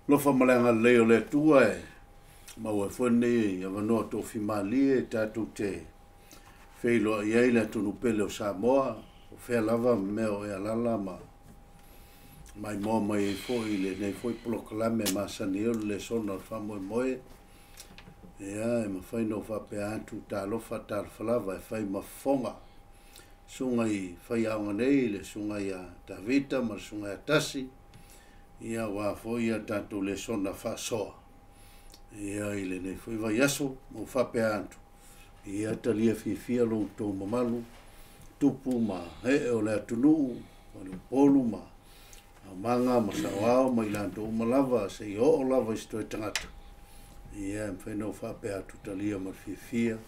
Lo fa malanga leo le tua e mau e whene ia wanoa tō whimali e tātou te wheilo i eile tunu pele o Samoa o whea lava meo e alala ma mai moa mai e fōi le nei fōi polokalame ma sani o le sona o whamoe moe ia e ma whaino whape atu tā lofa tā whalava e whai ma whonga sunga i whai aonga nei le sunga i a Davita ma sunga i a Tasi ia wā fōi a tātou le sona whasoa ia i le nei fōi vai aso mo whape atu ia talia fia lo tō mamalu tupu ma he o le atunu o le polu ma manga ma sawao ma ilanto malava se i o lava isto e tangata ia mwheno whape atu talia ma fia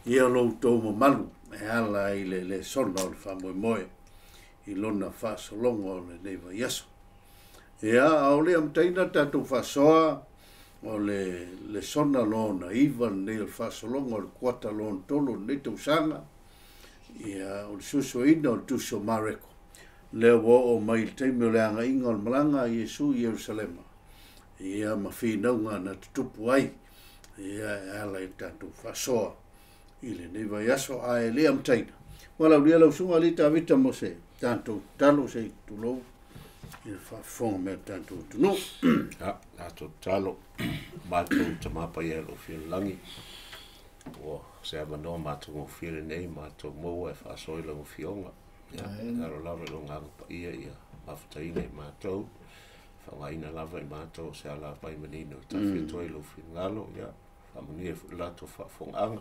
ia lo tō mamalu e ala i le sona o le whamoe moe i lona whasolongo o le nei vai aso ia au le amtaina tātou whasoa o le sona lona iwa nei o whasolongo o le kuata lona tolo nei tausanga ia o le susoina o le tuso mareko leo o mai teime o le anga inga o le malanga i Iesu i Ierusalema ia ma Finauga na tutupu ai ia e ala i tātou whasoa i le nei vai aso a e lea mtaina wala ulia lau sunga li Davita mo se tātou talo se tulou i le whafonga mea tātou tunu tātou talo mātou tamapa i alo whialangi o se amanoa mātou ngō whiale nei mātou moua e whasoi lau whionga karo lava lo ngāngu pa ia mawhataina i mātou whangaina lava i mātou se ala pai manino tawhia toi lo whingalo whamuni e lato whafonganga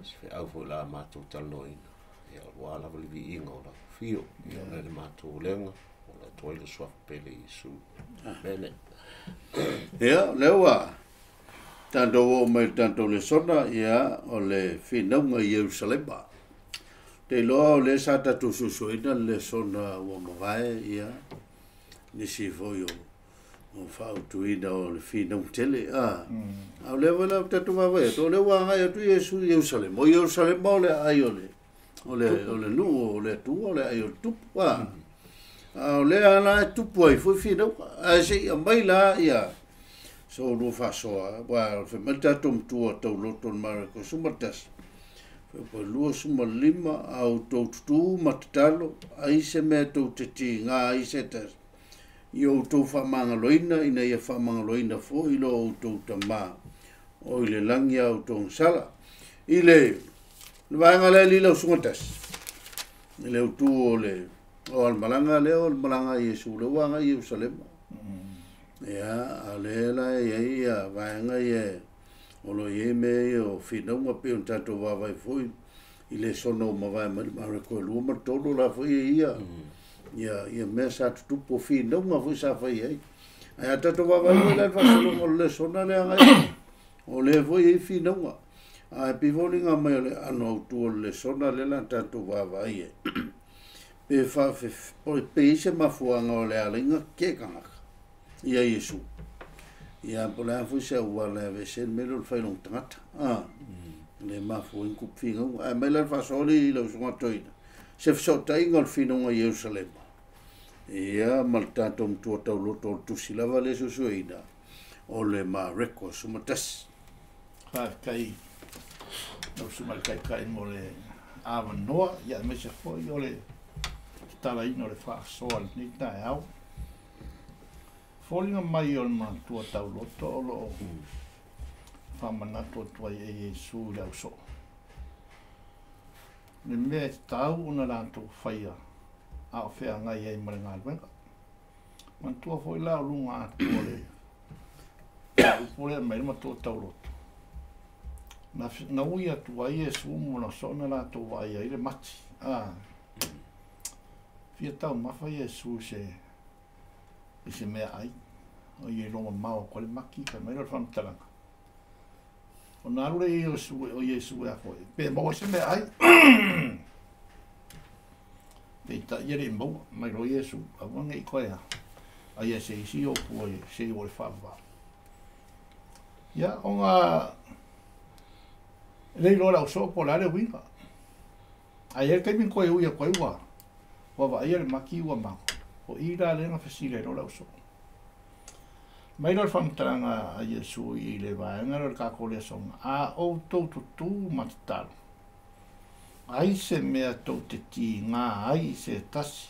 se whi au fo la mātou talnoina ia wā lava livi inga o la whio ia le mātou lenga o la toi lo swaf pele i su bene ia lewa tātou o mai tātou le sona ia o le Finauga i Ierusalema te loa o le sa tātou susuina le sona ua mawai ia nisi foi o whautuina o le Finauga tele au lewa lau tātou mawai to le wanga i atu Iesu i Ierusalema o Ierusalema o le ai o le nu o le tu o le ai o le tupu au le ana e tupu ai foi Finauga a se ia mai la ia so no fasoa wa fe mata tom tu to loton marco sumatas fe po lu suma lima au to tu matalo ai se me to titi nga ai se tas io to fa mangaloina ina ia fa mangaloina fo ilo to tama o ile langia au to sala ile va ngale lilo sumatas ile tu ole o al malanga le o malanga Yesu le wanga Ierusalema ia alela ia vaenga ia o lo ie me o Finauga pe un tātou wawai foi i le sona o mawai mareko lua martolo la foi ia mea sa tutupu o Finauga foi sa fai ai ai a tātou wawai foi lai whasolonga o le sona le angai o le foi i Finauga ai pivolinga mai o le ano autu o le sona le la tātou wawai pe fa pe ise mafuanga o le alinga ke kangaka ia Iesu ia pola fu se wala ve se melo fai long tangata le mafu in kup fingo a mela fa soli lo so toina se so tai ngol Finauga i Ierusalema ia malta tom tu to lo to tu silava le susuina o le ma reko sumatas ha kai no sumal kai mo le avan noa ia me se foi o le tala ino le fa sol ni tai au Falling mai o ma tua tau loto o lo whamanato tua e Iesu lau so. Le mea tau una lanto whaia a o whea ngai e marenga alwenga. Man tua foi lau lunga atua le upole mai ma tua tau loto. Na ui atua Iesu mo na so na lanto waia i le mati. Fia tau mawha Iesu se mea ai o ye longa mau ko le maki ka mai ro talanga o na rure o Iesu e foi pe mo se mea ai pe ta ye mo mai ro Iesu a wanga I koia a ye se si o po se o le fava ya onga le lo la so po la le winga ayer ke min ko u ya ko wa ayer maki wa ma o ira le na fasile lo la so mai lo whamtaranga a Iesu I le vaenga lo ka ko Lesona a o tau tutu matatalo ai se mea tau te ti ngā ai se tasi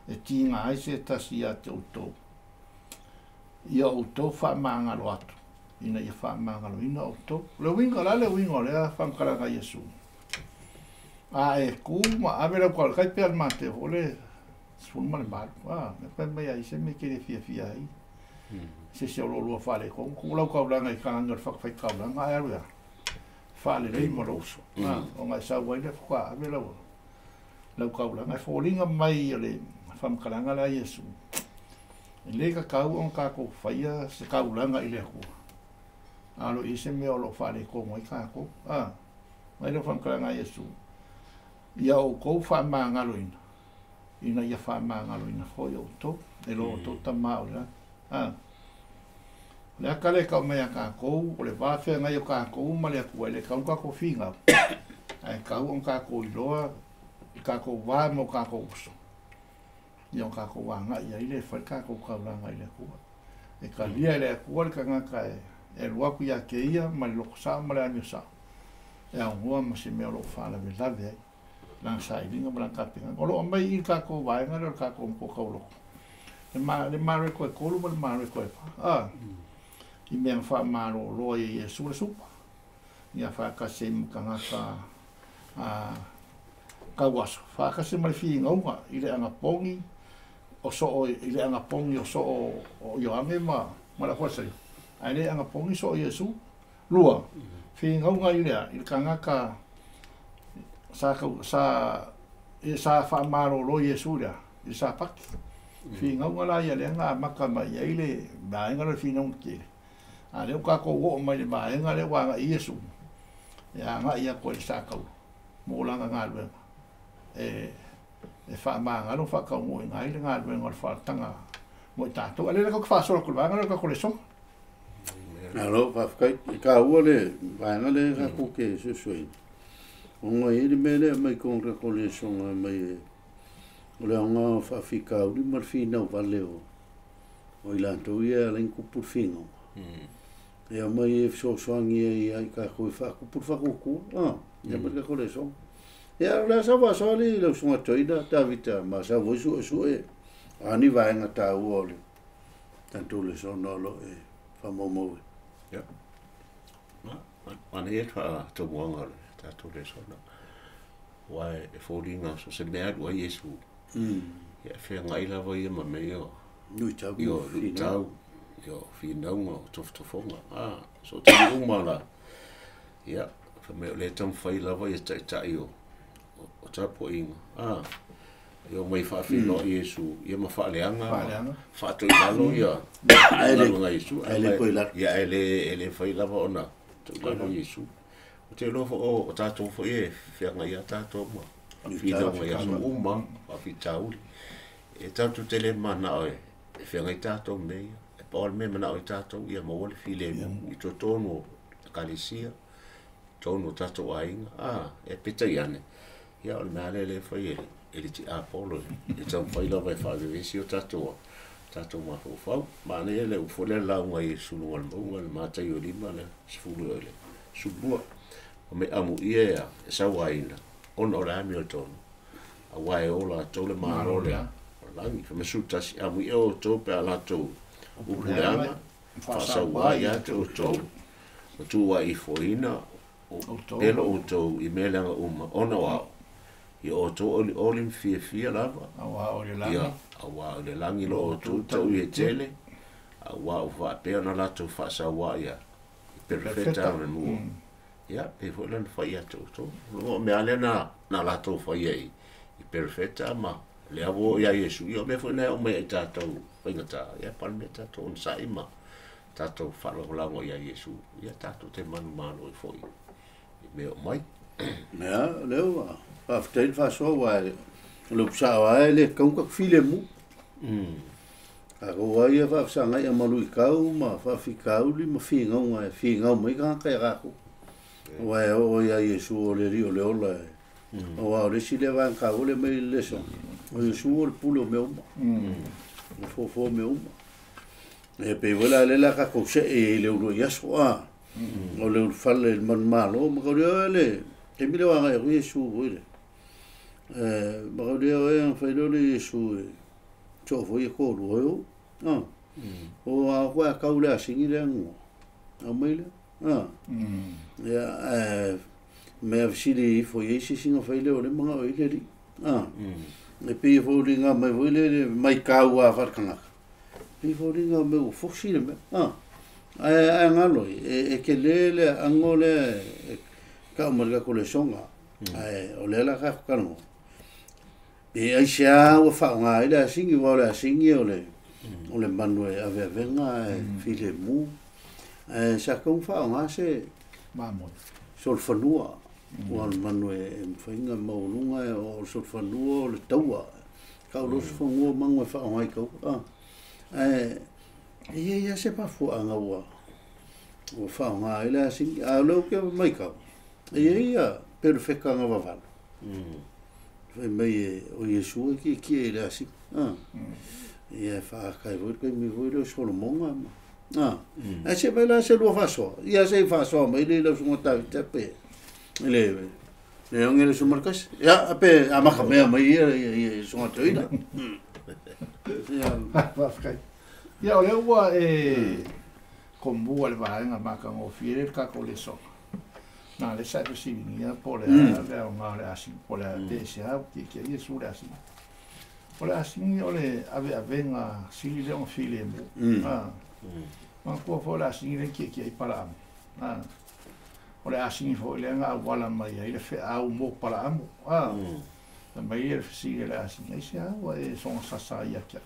e ti ngā ai se tasi a te utou ia utou whaamangalo atu ina ia whaamangalo ina utou le winga la le winga le a whamkaranga Iesu a e ku ma avera kwa kai pe al mate ole sul mal mal me pe me ai se me kere fia ai se se lo fale ko lau kaulanga I kanga fa fa kaulanga ai area fale le moroso o ngai sa wai le kwa avera lau kaulanga folinga mai le whamkaranga la Iesu le ka kau on ka ko faia se kaulanga I le ko alo I se me o lo fale ko mai ka ko mai le whamkaranga Iesu ia o kou whaamangalo ina ia whaamangalo ina hoi o to e lo to tamau le akale kau mea ka kou o le wāwhea ngai o ka kou ma le akua le kau ka ko whinga ai kau on ka kou iloa I ka kou wā mo ka kou uso ia o ka kou wanga ia I le whai ka kou kauranga I le akua e ka lia I le akua le ka ngaka e luaku ia ke ia ma le loko sao ma le anio sao e au ngua ma se mea lo whala me lave ai lang sai linga blang kapinga olo mai I ka ko vai ngalo ka ko ko ko le mare ko ko le mare ko I me fa maro lo I su supa ia fa ka se mkanga ka waso fa ka se mai fi ngoma I le anga pongi o so I le anga pongi o so o yo ame ma la forsa ai le anga pongi so Iesu lua fi ngoma I le kanga ka sa fa maro lo Iesu ya I sa pak fi ngau la ya le nga maka mai ai le ba nga le fi nong ki a le ka ko wo mai le ba nga le wa Iesu ya nga ia ko sa ka mo la nga le e fa ma nga lo fa ka mo nga I le nga le nga fa tanga mo ta to ale ka fa so ko ba nga ka ko le so alo fa ka wo le ba nga le ka ku ke so Onga I mele mai kong recollection mai o le anga whawhika uri mar Finauga valeo o I lanto ia len kupur whinga e a mai e soangi ai ka koe whakupur whakuku ia mar recollection e a la sa wa soli le sunga toina Davita ma sa voisu e ani vaenga ta uole tanto le sonolo e whamomo ia ani e wha to mwanga tato Lesona wai e fōringa so se mea rua Iesu ia whea ngai lawa ia ma mea nui tau io Finauga o tofotofonga so te umala ia wha mea le tam whai lawa ia tai o tapo inga io mai whawhino Iesu ia ma whaaleanga whaatoi lalo ia lalo ngai Iesu ia ele whai lawa ona lalo Iesu te lofo o tatou fo e whenga ia tatou ma Finauga ia so uma a fitauli e tatou tele mana oe e whenga I tatou mea e paol me mana oe tatou ia mawale file I to tono kalisia tono tatou ainga e pita iane ia o le mea lele whai e li ti apolo e tau whai lawa e whaavevesi o tatou ma fau ma ne ele ufole launga I sunu al maunga le matai o lima le sifuru o le subua o me amu ia e sa waina on o rami o tono a wai ola tole maro le langi fa me sutasi amu ia o to pe ala to upuleanga fa sa wai a to o tu wa I foina o pelo o to I melanga uma ona wa I o to oli fia lava a wa o le langi a wa o le langi lo o to tau I tele a wa o fa pe ona la to fa sa wai a perfecta o mua ia pe foi lan fai atu to lo me ale na la to fai ai I perfecta ma le avo ia Iesu io me foi na o me tato fai ngata ia pan me tato on sai ma tato falo la mo ia Iesu ia tato te manu I foi me o mai ja leo fa ftel fa so wa lo sa wa le kong ka file mu a go wa ia fa sa ngai ma lui kau ma fa fi kau li ma fi ngau mai ka ka ko wa o ia Iesu o le rio le ola o wa le si le van ka o le mai leso o Iesu o pulo me uma fo me uma e pe wala le la ka ko se e le ulu yaso a o le falle il man malo ma ko le te mi le wa ga Yesu wile ma ko le e fa le Yesu cho fo e ko lo o a ko ka ula singi le ngo a mai le ya me avsili fo Yesu singa fa le o le manga o ile li e pe fo ringa mai wile mai ka wa fa kanga pe fo ringa me o fo sile me ai ngalo e ke le angole ka mo ga ko le songa ai o le la ka ka no e ai sia o fa nga ida singi wala singi o le manue ave venga file mu sa ko fa nga se mamo sol fanua o manue fainga maulunga o sol fanua le taua ka lo fanua mangue fa nga ko ia se pa fu anga wa o fa nga ila singi a lo ke mai ka ia perfecta nga va foi mai o Yesu que era assim ia fa kai vo que me vo lo solo monga a se vai lá se lo fa so ia se fa so mai le lo sumota tape le on ele sumarkas ya ape amaka me mai ia sumota ina va kai ia o le ua kombu le va nga maka ngo fiel ka ko le so na le sa si vinia por le nga le asi por le desia que Yesu le asi por le asi ole ave venga si le on file ma ko fo la si le que para ole asi fo le nga wala mai ile fe au mo para amo mai ile si le asi sia wa son sa ia que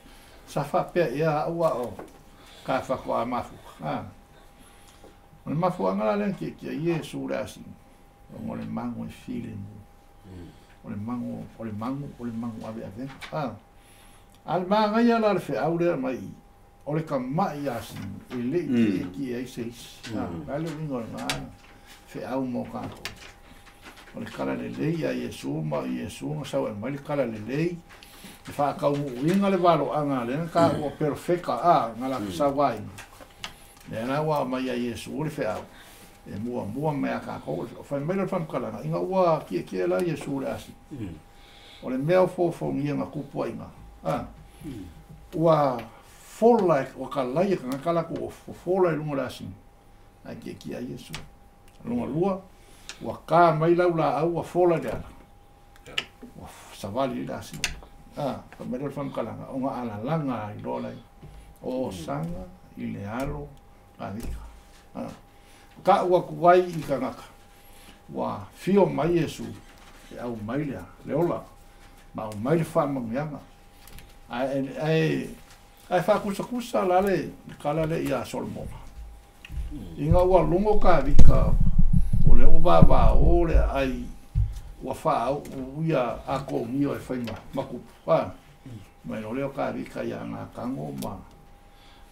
sa fa pe ia wa o ka fa ko amafu ma fu angala le que Yesu le asi o le mango e file o le mango ave al manga ia la fe au le mai o le kamai asi e le ki ai seis ale vingo na fe au mo ka o le kala le ia Yesu ma Yesu sa o mai le kala le fa ka u inga le valo anga le ka o perfecta ngala sa vai le na wa mai Yesu le fe au e mua me ka ko fa mai le fam kala inga wa ki la Yesu le asi o le mea fo ngia nga kupu inga wa fola o ka lai ka kala ko fola lungo la asi ai ki a Yesu lungo lua wa ka mai la au wa fola de ala wa savali la asi fa mai le fam kala o nga ala langa i lola o sanga i le alo avika ka wa kuai i kanaka wa fio mai Yesu e au mai le ola ma o mai le fa mangianga ai fa kusa la le kala le ia solmo inga wa lungo ka vika o le baba o le ai wa fa o ia ako mio e fa maku pa mai no le ka vika ia na kango ma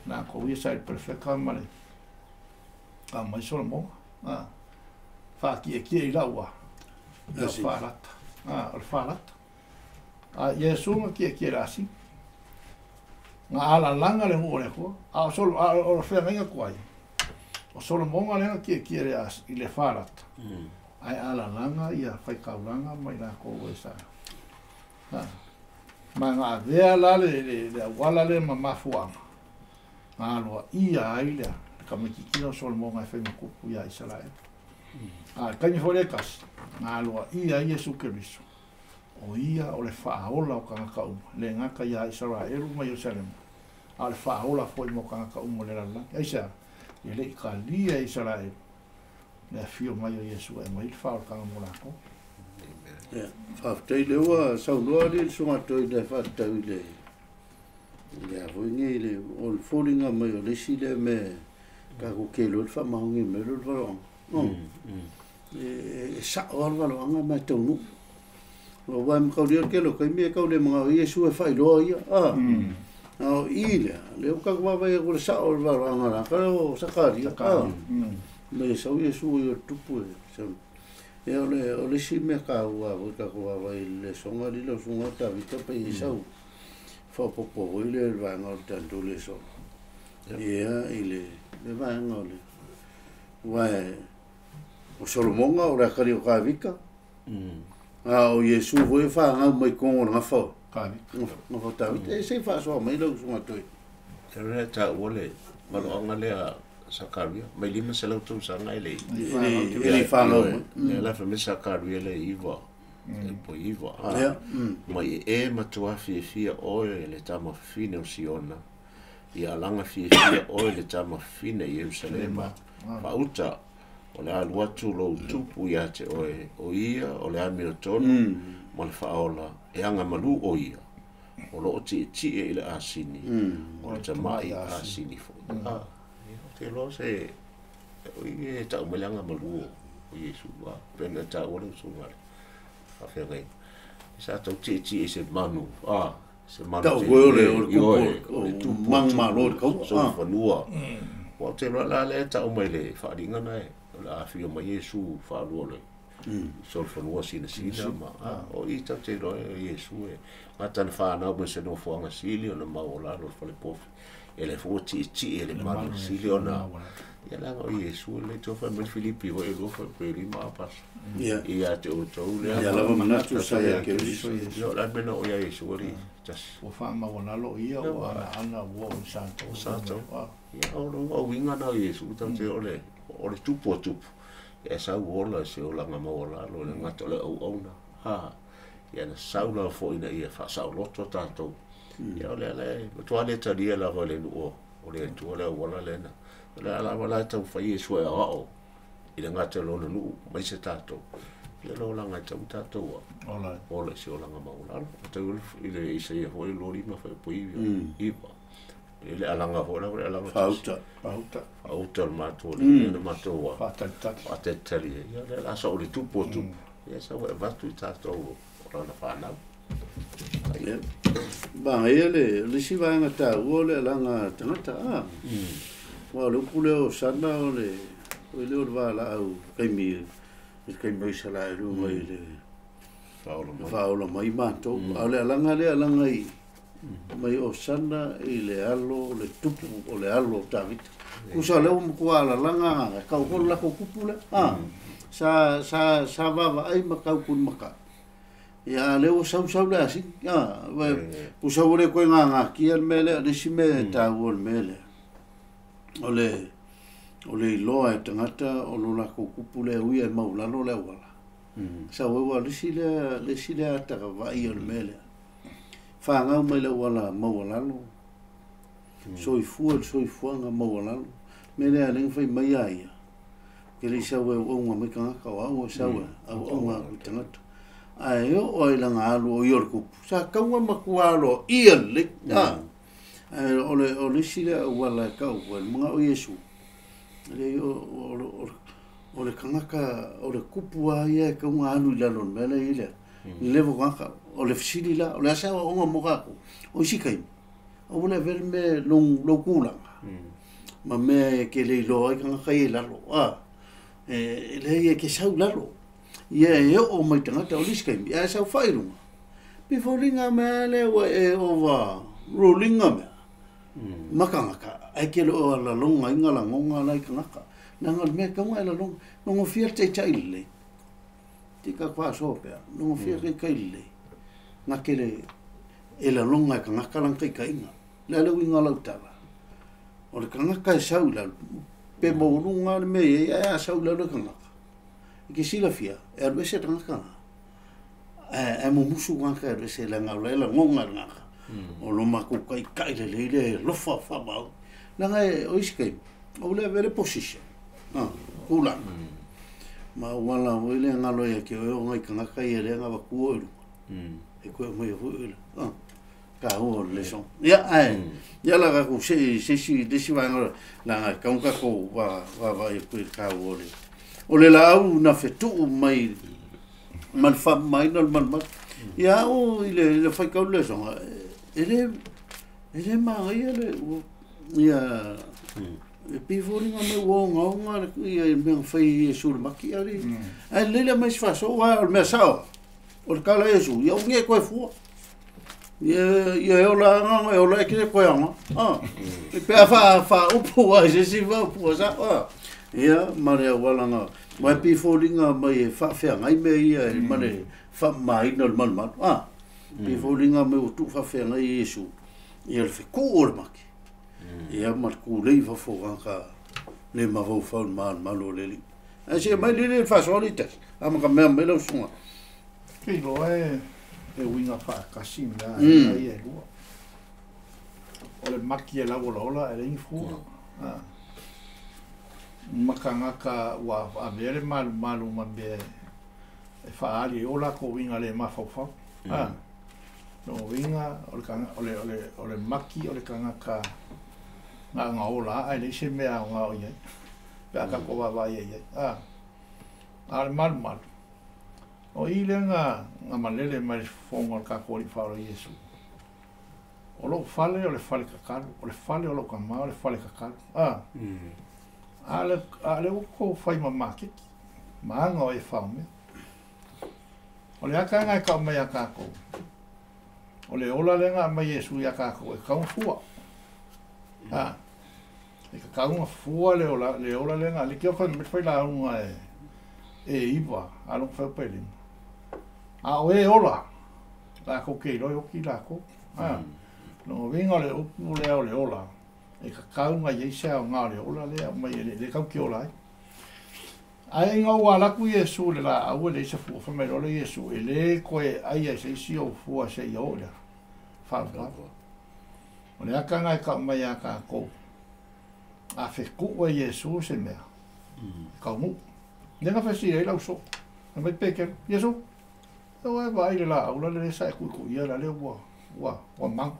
na ko ia sai perfecta male mai solmo fa ki la wa la farata al farata Yesu ki era assim nga ala langa le mo le ko solo o fe nga kwai o solo mo nga ki era as i le farata ai ala langa ia fai kaulanga mai la ko esa ma nga vea la le wala le mama fuanga nga lo ia ai le kama kikino solo mo nga fai ko ia Israel kani fole kas nga lo ia Yesu Kristo o ia o le faaola o kanga uma le ngaka ia Israel ma Ierusalema al faaola foi mo kanga uma le lala aisa ele kalia Israel le fio mai Yesu e mai faol kanga mo lako fa tei le wa sa no le suma toi le fa tei le le avoni le o folinga mai o le sile me ka ko ke lo fa ma ngi me lo va sa o va lo anga ma tonu o wa mo ka le ke lo ka mi ka le mo Yesu e fai lo ia o ile le ka va va ko sa o va lo anga ka o sa ka ri me sa Yesu e tupu e o le si me ka wa ka ko va le songa li lo songa ta vita pe sa fa po ile va nga tanto le so Ia ile le vai ngole. Vai o Solomonga o rakari o kavika. O Yesu voi fa nga mai ko nga fa. Kavi. Nga fa ta e se fa so mai lo so matoi. Era ta wole malo nga le Sakaria mai lima se lau tu sanga ele. Ele fa lo. La fa me Sakaria le iva. Po iva. Mai matua fia o le tama fine o Siona. Ia langa fia o le tama fine Ierusalema. Pauta o le alu atu lo tupu ia te o ia o le ami o tonu mo le whaola e anga malu o ia o lo o ti e le asini o le tamai asini fo te lo se o ia e tau mele anga malu o Yesu wa pena tau o le usungare a whengai sa tau ti e se manu se manu tau koe o le tupu mang lo kau so whanua o te la le tau mai le wharinga nei la fio mai Yesu fa luole sol fanua sina ma o i ta te ro Yesu e mata na fa na mo se no fo nga sili ona ma ola lo fa le pof ele fo ti e le ma sili ona ya la o Yesu le to fa me Filipi o e lo fa pe ri ma pas ia te o to le ya la mana tu sa ya ke yo la beno o ya Yesu ri just o fa ma ona lo ia o ana wo santo ya o winga na Yesu ta te ole o le tupu e sa uola se o langa maola lo le ngata le au auna ia na saula fo ina ia fa sauloto tatou ia o le toa le taria lava le nuo o le tua le uola lena le ala wala tau fai e sua o i le ngata lo na nu mai se tatou le lo langa tau tatou o le se o langa maola tau i le isa ia hoi lori ma fai pui iwa ele alanga hola ele alanga auta mato le mato wa patatali ya la so le tupo ya sa wa vatu tato ora fa na ba ele le si va ngata o le alanga tangata wa lo kule o sana o le va la au kai sala lu mai le faolo mai mato ale alanga i mai o sana i le alo le tupu o le alo tavita kusa leo mkuala langa ka ko la ko kupula sa va ai makau kun maka ya leo sau la asi kusa ore ko nga ki al mele de sime ta wol mele ole loa tangata o lo la ko kupula ui e maula lo le wala sa wa le sile ata va i al mele whanga mai le wala mawalalo soifuanga mawalalo mele aling fai mai aia ke le sawe o nga mai kanga kawa o sawe o nga tangata ai o i langa alu o yorku sa kawa makualo ia le ole sile wala kau wal mga o Yesu le o le kanga o le kupu ia ka nga alu lalon mele ile levo kanga o le fisili la o le asa o nga mokaku o sikai o le verme lo kula ma me ke le lo ai kanga kai la lo le ye ke sau la lo ye o mai tanga o liskai ya sa fairu before linga me le o va rolling me makanga ai ke lo la longa inga la ngonga la kanga nanga me ka nga la long no fierte chaile tika kwa sope no fierte kaile nga kele e la longa ka nga kalang kai kainga la le winga la tala o le kanga kai saula pe mo lunga me ya saula lo kanga ke sila fia e albe se tanga kanga e mo musu nga ka le se la nga la ngonga nga o lo maku kai kai le lo fa ba la nga o iskai o le vere position kula ma wala o le nga lo ya ke o nga kanga kai le nga ba ku e ko mo yo ka o le son ya ya la ka ku se de si va la ka un ka ko va e ko ka o le la u na fetu mai mal fa mai no mal ya o le fa ka le son ele ma ya e pivori nga me wonga ia me fai sur maki ali ai le mais fa so wa me sa o kala Yesu ia unge ko fu Ia ola nga ola ke ko ya pe fa upu wa je si va upu sa ia mare wala nga mai pi folinga mai fa fe ngai me ia mane fa mai no mal pi folinga me tu fa fe ngai Yesu ia fe ko maki ia mar ku le fa fo ka le ma vo fa malo le a se mai le fa solita ama ka me lo sunga ki lo e winga fa kasim la ia lua o le maki e la e infu makanga ka wa avere malu mambe e fa ali ola ko winga le ma fa no winga o le maki o le kanga ka nga ola ai le se mea nga o ye pa ka ko va ye al mal o ile nga malele mai fonga ka ko i fa o Yesu o lo fale o le fale ka o le fale o lo ka ma o le fale ka ale ko fai mama ki ma nga o e fa me o le aka nga ka mai aka ko o le ola le nga mai Yesu ya ka ko e ka fua e ka una fua le ola le nga le ki o fa me fai la una e iwa alo fa pele o e ola la ko ke lo ki la ko no venga le o le ola e ka una ye sa nga le ola le mai le ka ki ola ai nga wa la ku Yesu le la o le se fu fa me lo Yesu e le ko ai se si o fu se ola fa o le aka nga ka mai aka ko a fe ku Yesu se me ka mu le nga fa si e la so me peke Yesu o vai la aula le sa ku ia la le wa mang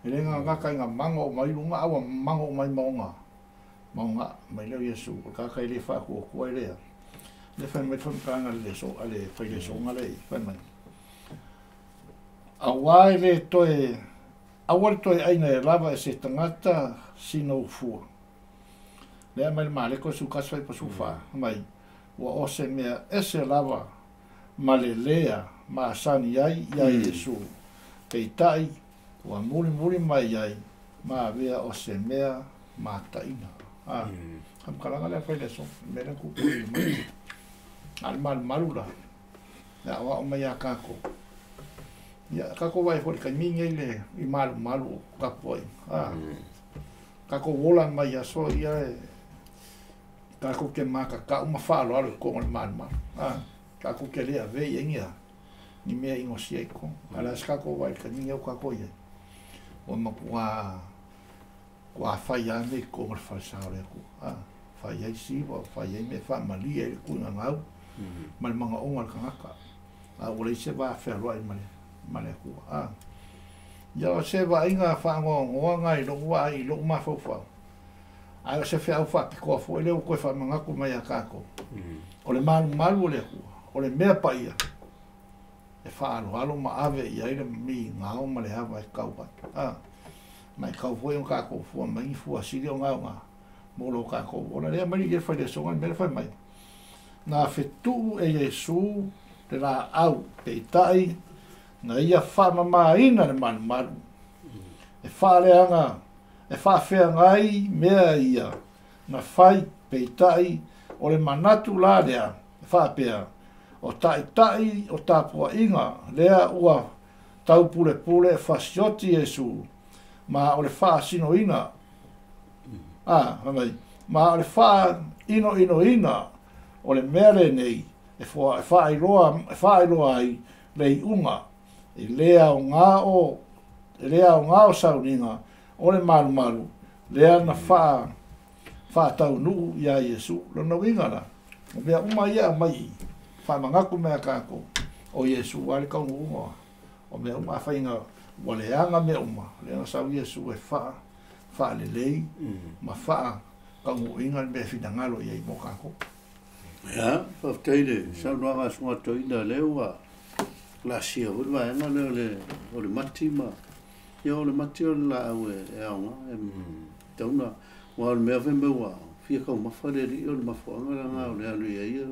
ele nga ka nga mango mai lunga awa mango mai monga mai le Yesu ka le fa ku le fa me fon ka nga le so ale fa le so nga le fa mai awa le to ai na lava se tangata sino fu le mai ko su ka sai pa su fa mai wa o se me ese lava malelea ma sani ai Yesu te tai wa muri mai ai ma vea o se mea ma taina am kalanga le fa le so me le ku al malula ya wa o mai akako ya kako vai for ka minga ile I malu ka poi kako wola mai ya so ia kako ke maka ka uma falo al ko mal kako ke le ave inga ni me ingo sieko ala kako vai ka minga ka ko ia o ma kwa fa ya me ko mal fa sa le ku fa ya si o fa ya me fa mali e ku nga ngau mal manga ongal ka o le se va fa lo ai male ku ya se va inga fa ngo ngai lo wa I lo ma fo fa ai se fa fa ko fo le ko fa manga ku mai akako o le mal le ku o le mea pa ia e fa alo ma ave ia ile mi ngao ma le hava e kau pa mai kau fo un kako fo mai fo asili o ngao nga mo lo kako o le mai ke fa le so ngal me fa mai na fetu e Yesu te la au te tai na ia fa mama ina le man e fa le anga e fa fe ngai mea ia na fai peitai o le manatu la lea fa pea o tai o tapua inga lea ua tau pule fasioti Yesu ma o le fa sino ina ma o le fa ino ina o le mere nei e fa iloa ai lei unga e lea o ngā o sauninga o le malu lea na fa tau nuu ia Yesu lona winga la o mea uma ia mai fa mangaku mea kako o Yesu wale kau unga o mea uma whainga wale anga mea uma lea na sau Yesu e fa le lei ma fa kau inga mea finangalo ia I mo kako ya whafteire sau noanga sunga toina lewa lasia hurwa anga o le mati ma ia o le mati o la au e aunga tauna wa mea vembe wa fia kau mawhareri o le mafuanga nga o le alu ia ia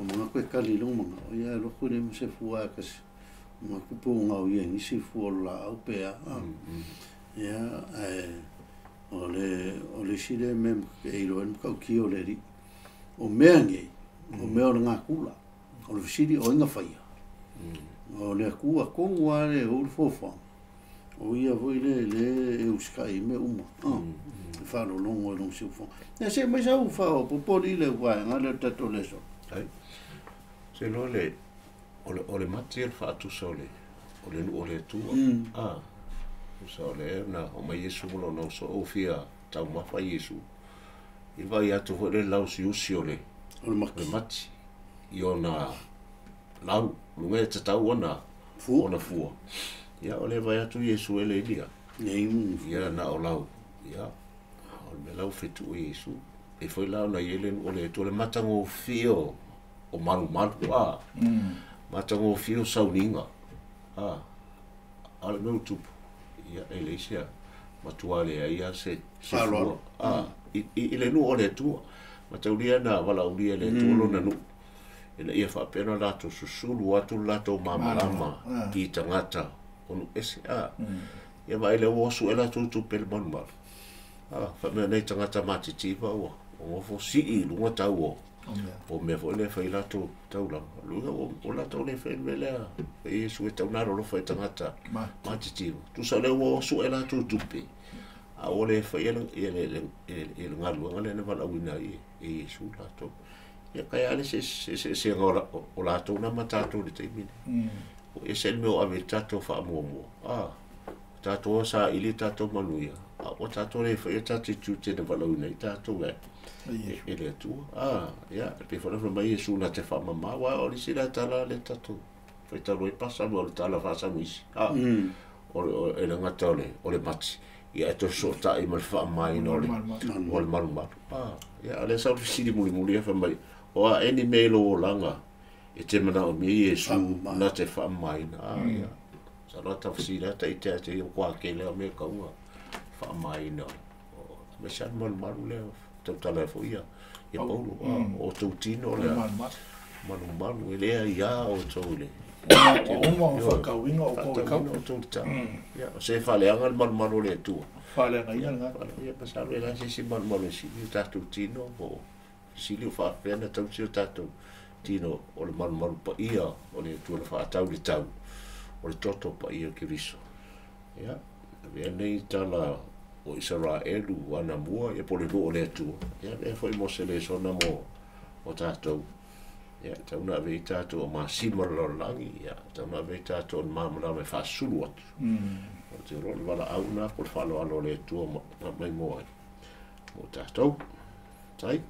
o mga koe kali longa o ia loko ne mse fua kasi ma kupu ngau ye ni si fu la au pe ya ole sile mem e lo en kau ki ole ri o meange o mea o ngā kula o le fisiri o inga whaia o le kua kongua le o le fofa o ia voi le e uskai me uma whano longo e long siufa e se mai sa ufa o popoli le wai ngā le tato leso se lo le o le mati e whaatu sa o le nu o le tua sa o le na o mai Yesu molo no so o fia tau mawha Yesu i vai atu ho le lau si usi o le mati i o na lau lunga e tatau ona fua ia o le vai atu Yesu e le ilia ia na o lau ia o me lau fitu o Yesu e foi lau na ielen o le to le matango fio o maru matango fio sauninga ale meu tupu ia e le isia matuale ia se fua i le nu o le tua mataulia na wala ulia le tolo na nu ina ia whapena lato susulu atu lato mamalama ki tangata onu ese ia mai le wosu e lato tupele manumar whamea nei tangata matitipa o ngofo sii lunga tau o mea fo le whai lato taulanga lunga o lato le whai melea e Yesu e taunaro lo whai tangata matitipa tu sa le wosu e lato tupe a ole whai e ngalu ngale ne wala wina e Yesu lato ia kai ale se ngora o lato na matato le taimine o e se meu ave tato fa mo tato sa ili tato manuia o tato le fa tato tute de valona tato e le tu ia pe fora fra mai Yesu na te fa mama wa o li sila tala le tato fa talo e passa mo tala fa sa muisi o e le ngata o le mati ia e to sota i mal fa mai no le mal ia ale sa fisi di muli fa mai o a eni melo o langa e te mana o mi Yesu na te wha mai na ia sa no ta fsira ta i te o kwa ke leo me kaunga wha mai na me san malu leo tau tala fo ia e paulo o tau tino leo malu e lea ia o tau le o whakauinga o kau o tau ta ia o se whaleanga malu le tua whaleanga ia nga ia pasaro e la se malu si i tatu tino o sili o whaapena tau si o tātou tino o le maru pa ia o le tuana whaatau le tau o le toto pa ia ki riso ia vea nei tala o Israelu wana mua ia po le loo le atua ia vea foi mo se le sona mo o tātou ia tauna vei tātou o māsima langi ia tauna vei tātou o mamala me whaasulu atu o te roli wala auna po le whalo alo le atua mai moa o tātou tai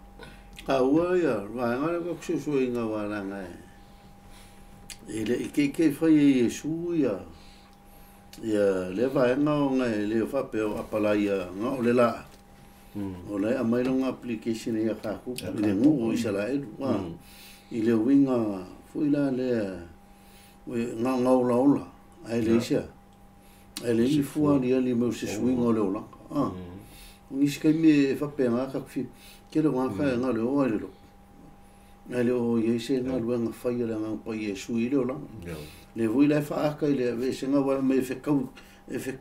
Aua ia, ngara ka kususu inga waranga e ke whai e Yesu ia le vaenga o ngai le whapeo apala ia ngā o le la o le amailonga application ia kaku i le ngu o Israelu i le winga fuila le ngā ola ola ai le isia ai le i fua ni ali meu se swinga o le ola ngisi kai me whapea ngā kakfi kero ngaka nga le o le lo ale o ye se nga lu nga fa ye nga pa ye su ile o la le voi la fa ka ile ve se nga wa me fe kau e fe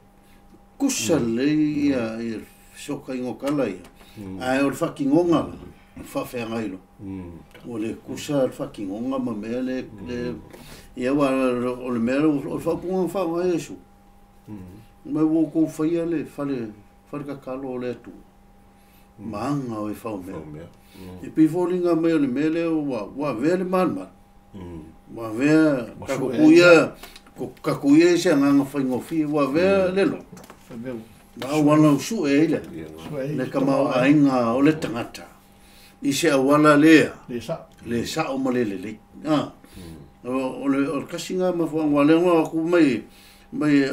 kusale ia e so ka ngo kala ia ai o fucking onga fa fe nga ilo o le kusa fucking onga ma me le ia wa o le mero o fa pu fa wa Yesu ma wo ko fa ye le fa ka kalo le tu manga o e whau mea. E pi fōringa mea le mele o wa vea le malma. Wa vea kakuia e se nganga whaingofi, wa vea lelo. Wa wana usu e ile. Le kamau a inga o le tangata. I se awala lea. Le sa o malele le. O le kasinga ma whang walenga aku mai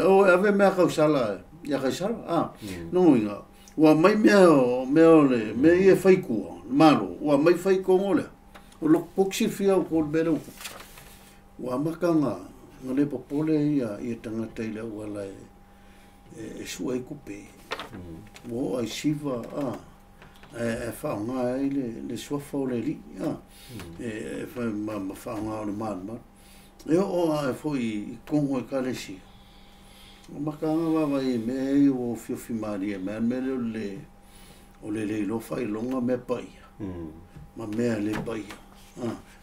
o ave mea kausala. Ia kaisala? No inga. Wa mai mea le me e faikua malo wa mai faiko ngole o lo poksi fia o kol belo wa makanga ngale popole ia i tangata ile wala e suai kupe wo ai siva e fa nga ile le sofa o le li e fa ma fa nga o le man E o a foi kongo e kalesi. O makanga wa i me o fiofi maria me o le lo fai longa me pai. Ma me le pai.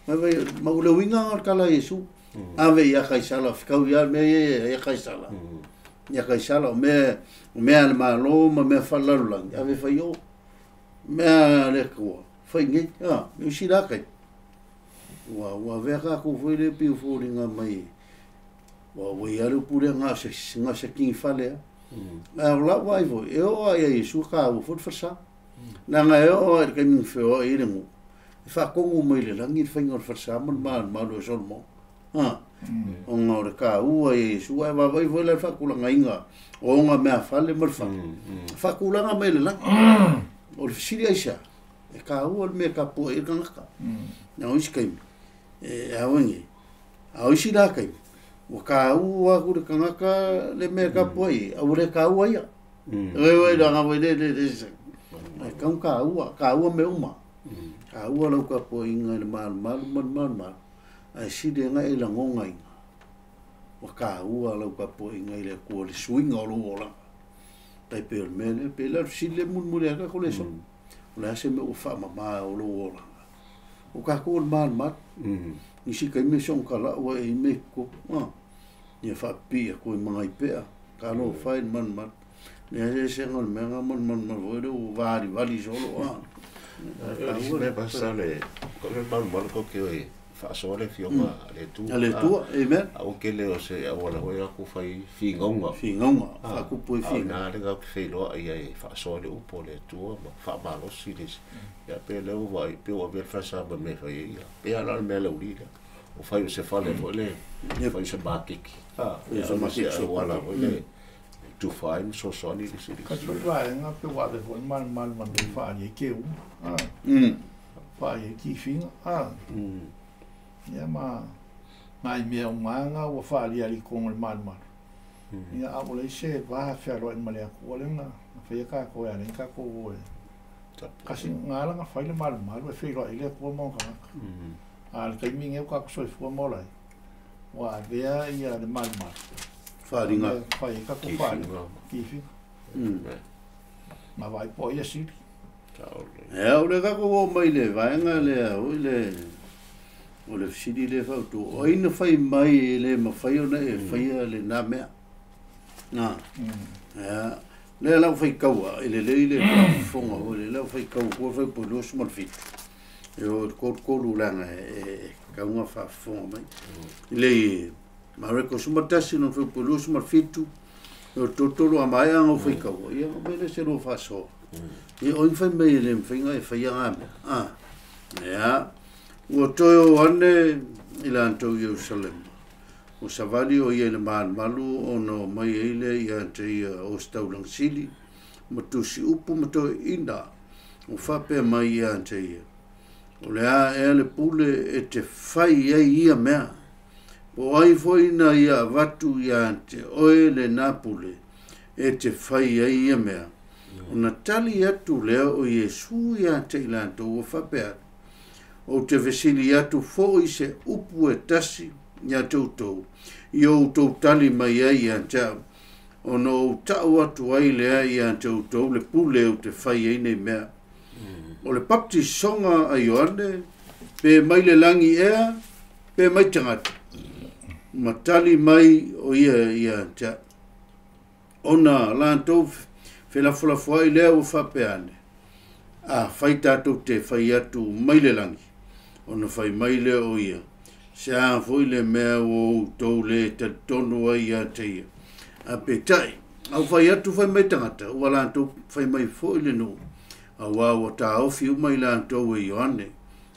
Ma vai ma o le winga ar kala Yesu. Ave ia kaisala fikau ia me ia kaisala. Ia kaisala me al malo ma me falalang. Ave fai o me le ko. Fai ngi me sila kai. Wa veka ko foi le piu foringa mai. Wa iaru pure nga se king fale. Ma la vai vo e o ai Yesu ka o fot farsa. Na nga e o e min feo e rengu. Fa kongu mai le langi fa ngor farsa ma lo solmo. O nga o ka u ai Yesu ai va vai vo le fa kula nga inga. O nga me fale mal fa. Fa kula nga mai le lang. O fsiri aisha. E ka u me ka po e nga ka. Na o iskai. E awangi. A isi da kai. O ka u a ku de kangaka le me ka poi, a ure ka u ia. E da nga we de e ka u me uma. Ka u lo ka poi nga le mal. A si de nga e la ngonga inga. O ka u lo ka poi nga le ko le swing o lo la. Tai pe mele pe la si le mun ka ko le so. La se me o fa mama o lo la. O ka ko mal. Isi kai me son kala wa e me ko. Ia fa pia ko mga ipea. Ka no fai man. Ne se ngol me man o vali solo. Me pasale. Ko le man ko ke fa sole fioma le tu. Ale tu, amen. O ke le o se awala ho ya ku fai fingonga. Fa ku po fi. Na le ga fe lo ai fa sole u po le tu fa malo silis. Ya pe le o vai pe o be fa sa me fa ia. Pe ala me le uri. O fai o se fale fo le. Fai se bakiki. Se makiki so wala o le. Tu fai so soni le silis. Ka tu vai nga pe wa de fo mal me fa ye ke u. Fa ye ki finga. Ia ma ngai me o manga o fa ali con el mal. Ia a ole se va fa ro en male ko le na fa ka ko ya ni ka ko o. Kasi ngala nga fa le mal o fe ro ile ko mo ka. Al kai mi nge ka so fo mo lai. Wa vea ia le mal. Fa ringa. Fa ka ko fa. Ki fi. Ma vai po ia si. E o le ka ko mai le vai nga le o le fsidi le fautu o ina fai mai le mawhai ona e whaia le nā mea le lau fai kaua e le leile fonga o le lau fai kaua kua fai po lo sumal fitu e o kōru langa e kaunga wha fonga mai le mareko sumatasi no fai po lo sumal fitu e o totoro a mai anga o fai kaua ia o mele se lo wha so e o fai mai le mwhainga e whaia ngā mea Ua toio ane ila antou Ierusalema. O savali o ia le malu o no mai eile ia te ia o staulang sili. Matusi upu mato ina. O whape mai ia te ia. O lea ea le pule e te whai ei ia mea. O ai foina ia watu ia te oe le napule e te whai ei ia mea. O na tali atu lea o Iesu ia te ila antou o whape atu. O te vesili atu fo i se upu e tasi ia tautou. I o tau tali mai ai a tau. O no tau atu ai lea i a tautou le pule o te whai ei nei mea. O le papti songa a Ioane, pe mai le langi ea, pe mai tangata. Ma tali mai o ia i a tau. Ona lantou whelafulafu ai lea o whapeane. Whai tātou te whai atu mai le langi. Ona fai maile o ia. Se a foi le mea o tau le te tono ai a te ia. A petai. Au fai atu fai mai tangata. Ua lantou fai mai foi le no. A wawa ta ofi umai lantou e Ioane.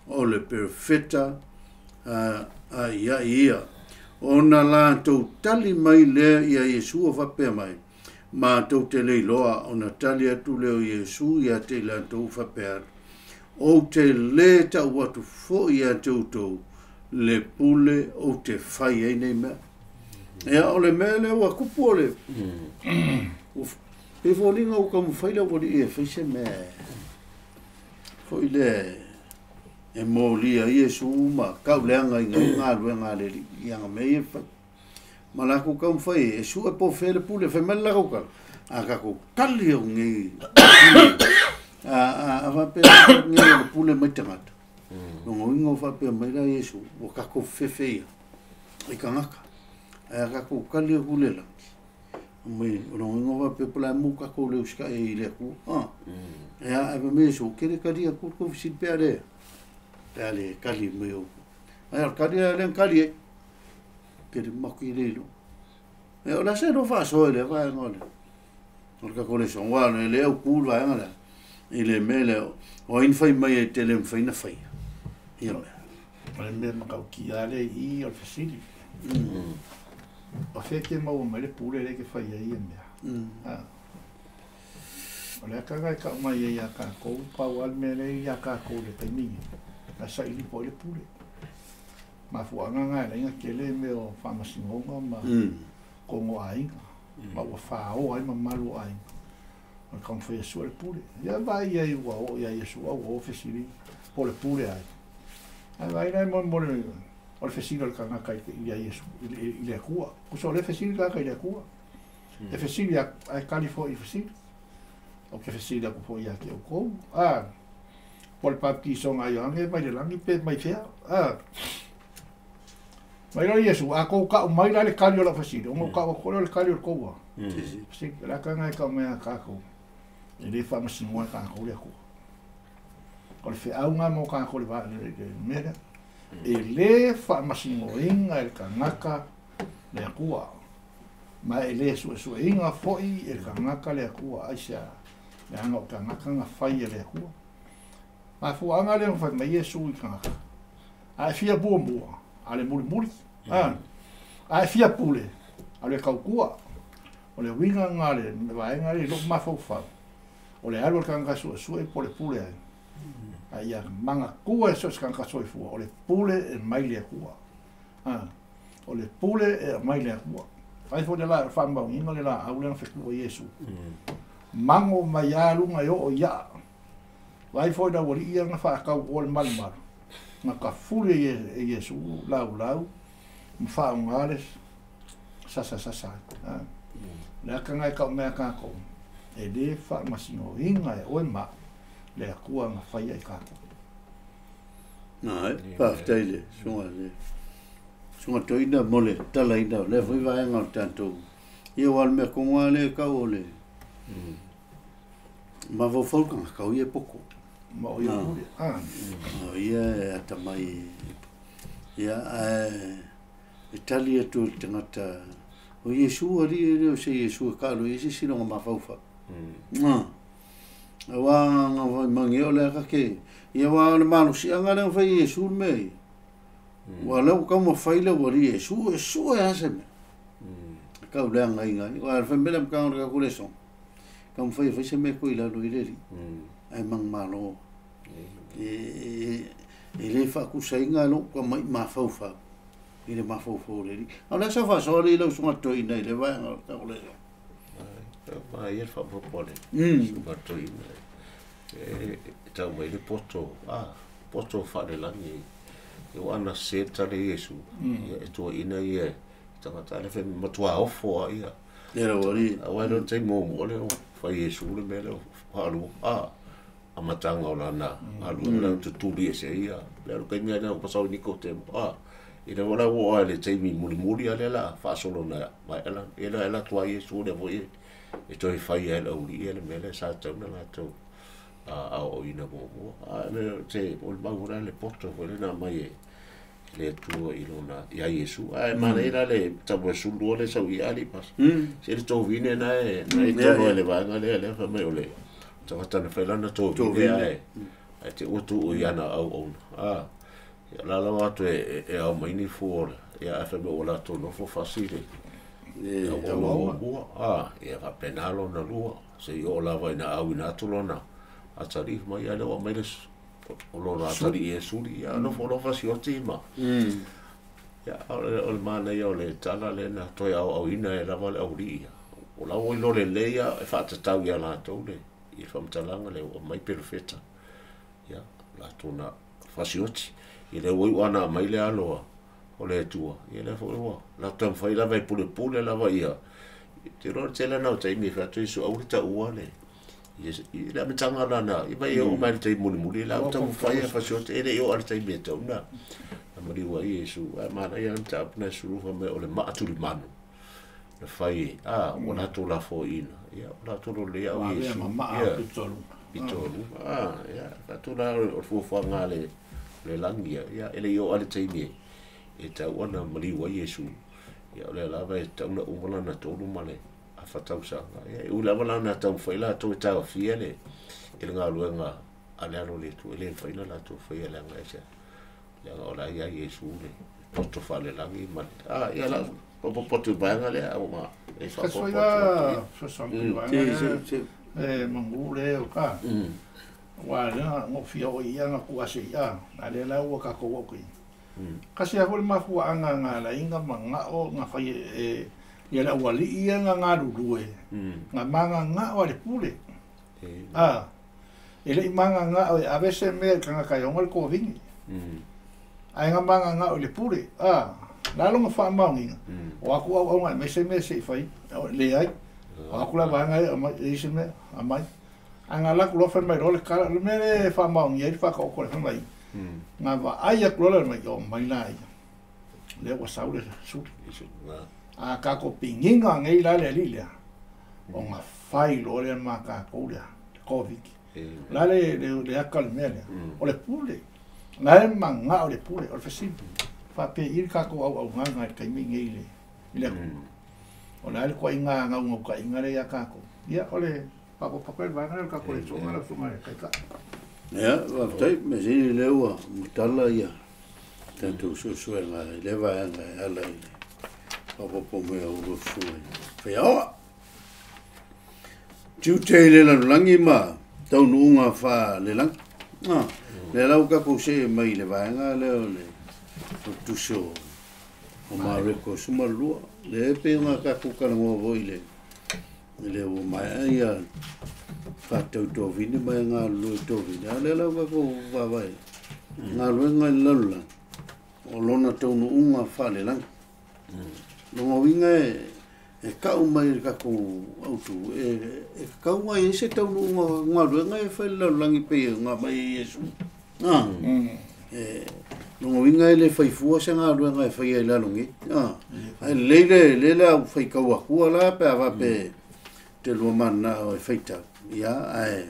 O le perfeta a ia. Ona lantou tali mai lea ia Iesu o whapea mai. Ma tau te leiloa. Ona tali atu leo Iesu ia te lantou whapea. O te le ta watu fo ia tautou le pule o te whai ei nei mea. Ea o le mea leo a kupu o le. Pe fōlinga o ka mwhaila wari e whaise mea. Fo i le e mo lia Iesu ma kau leanga i ngā ruenga le ianga mei e whai. Ma la ku kau whai e su e po where pule whai mela kau kau. A ka ku kali au ngi a whape ngi o pule mai tangata. Nongo ingo whape mai la Iesu o ka ku whewhea i ka ngaka. A ka ku kali au kule langi. Mai nongo ingo whape pula mu ka ku leu ska e i le ku. E a me so kere karia ku ku visit pea rea. Dale kali meu. Ai kali len kali. Kere maki lelo. E ora se no fa so ele vai ngole. Porque con eso wa no le o pul vai ngala. Ile mele o in fai mai e tele fai na fai. Ia me. Ole me ma kau ki ale I o fasili. O fe ke mau mai le pule le ke fai ai me. Ole ka ga ka mai ia ka ko pa wal me le ia ka ko le taimi. La sai li po le pule. Ma fu anga nga le ke le me o fa ma singonga ma ko mo ai. Ma wa fa o ai ma malu ai. Ma ka fa su le pule. Ya vai ia wa o ia su o fasili po le pule ai. Ai vai nei mo le o le fasili ka nga kai ia Iesu ile kua. Ku so le fasili ka ile kua. E fasili ai kalifo I fasili. O ke fasili ko fo ia ke o ko. Por papi son ai ange mai le langi pe mai fea. Mai la Iesu a ko ka mai la le kalio la fasili. O mo ka ko le kalio ko wa. Si la ka ngai ka me ka ko. E le fa mas no ka ko le ko. Ko le fe au nga mo ka ko le va le mera. E le fa mas no inga el ka ngaka le kua. Ma ele su inga foi el ka ngaka le kua aisa. Le anga o ka ngaka nga fai le kua. Ma fu anga le fa mai Iesu I ka. A fia bombo, ale muri. A fia pule. Ale ka kua. O le winga ngale, vai ngale lo ma fo fa. O le alo ka nga su e po le pule ai. Ai a manga kua so ska ka so fu. O le pule e mai le kua. O le pule e mai le kua. Ai fo de la fa ma inga le la au le fa ku Iesu. Mango mai alunga yo o ya. Vai foi da wori ia nga fa ka o malmar. Nga ka fule e Iesu lau. Mfa ngales. Sa. Le ka ngai ka me ka ko. E le fa masino inga e o ma. Le kua nga fai ai ka ko. Nai, pa tele, sunga toina mole tala ina le foi vai nga tanto. Ia wal me ko ngale ka ole. Ma vo folka ka o ie poko. Ma o ia pule. Ia ata mai. Ia Italia tu tangata. O Iesu ali o se Iesu ka lo isi sino ma faufa. Wa nga mangi o le ka ke. Ia wa le malu si anga le fa Iesu me. Wa le ka mo faile o Iesu e ase me. Ka le anga inga. Wa fa me le ka ka ku le son. Ka mo fa se me ko ila lo ile. Ai mang malo. Le fa ku sainga lo ka mai ma faufa. Ile ma fofo le. Ona sa fa so le lo sunga toi nei le vai ka le. Ma ia fa popole. Sunga toi nei. Ta mai le poto fa le langi. Eu ana seta le Iesu. E to ina ia. Tanga ta le fe matua ofo ia. Era ori. Wa no te mo le fa Iesu le mele halu. Amatanga o lana. Halu la tu li se ia. Le ka ngai na pasau ni ko te. Ina wala wo ale te mi muri ale la fa solo na mai ela tua Iesu le voi e toi fai ela uri ele mele sa tau na to o ina mo le te o magura le porto vole na mai le tu ilona ia Iesu ai maneira le tau su le sa wi ali pas se le to vine na to le va le fa me ole tau ta na fela na to vine ai te o tu o yana au ya la watu e au maini fuora ya fa me ola to no fo facile ya ya va penalo na lua se yo la vai na au na to lona atari mai ale o mai les o lo atari e suri ya no fo lo facile ma ya o mana yo le tala le na to ya au ina e la vale au ria o la o lo le ya e fa tau ya la to le i fa mtalanga le o mai perfetta ya la to na fasioti i le oi wana mai le aloa o le tua i le fo ua la tam fai la vai pule la ia te ro te la na tai mi fa tu so au ta ua le i la metanga la na i vai o mai te muli la tam fai fasioti e le o al tai me tau na mari wa Yesu ma na ia ta na suru fa me o le ma tu li manu le fai ona tu la fo ina ia ona tu le au Yesu pitolu ia fa tu la o fu fa ngale le langia ia ele yo ale taimi e ta ona mari wa Yesu ia le lava e ta una umala na tolu male a fa tau sa ia u lava na tau fa ila to ta fiele ele nga luenga ale alo le tu ele fa ila la tu fa ila nga ia ya ora ia Yesu le poto fa le langi ma ia la poto banga le au ma e fa mangule o ka wa na mo fio ia na kuase ia ale la o ka ko ko kasi a hol ma fu anga nga la inga manga o nga fai ia la wali ia nga lue nga manga nga o le pule ele manga nga a veces me ka ka yo ngol ko vingi ai nga manga nga o le pule la lo fa ma ngi o aku o nga me se fai le ai o aku la va nga e se me amai anga la lo fa mai role kala me le fa ma ngi fa ko ko fa mai nga va ai a lo mai o mai lai le wa sa le su a ka ko pinginga ngai la le lilia o nga fai lo le ma ka ko le covid la le akal me o le pule la manga o le pule o le fasi fa pe ir ka ko au nga kai mi ngai le o la le ko inga nga ngo ka inga le ya ka ko ya ole pa papel va nga ka ko le songa la songa kai ka ya va tai me si le wa mutala ya tanto so nga le va nga ala pa me o so fe ya tu te le la langi ma tau nunga fa le lang le lau ka ko se mai le va nga le tu so o mare ko suma lua le pe nga ka ku ka ngo voile le o mai ya fa to vini mai nga lu to vini le la ka ko va vai nga lu nga lala o lona to no unga fa le lang no winga e ka o mai ka ko auto e ka o mai se to no nga lu nga fa le lang pe nga mai Yesu no winga le fai fua se nga lu nga fai la longi ai le la fai ka wa ku la pe va pe te lo mana o fai ta ya ai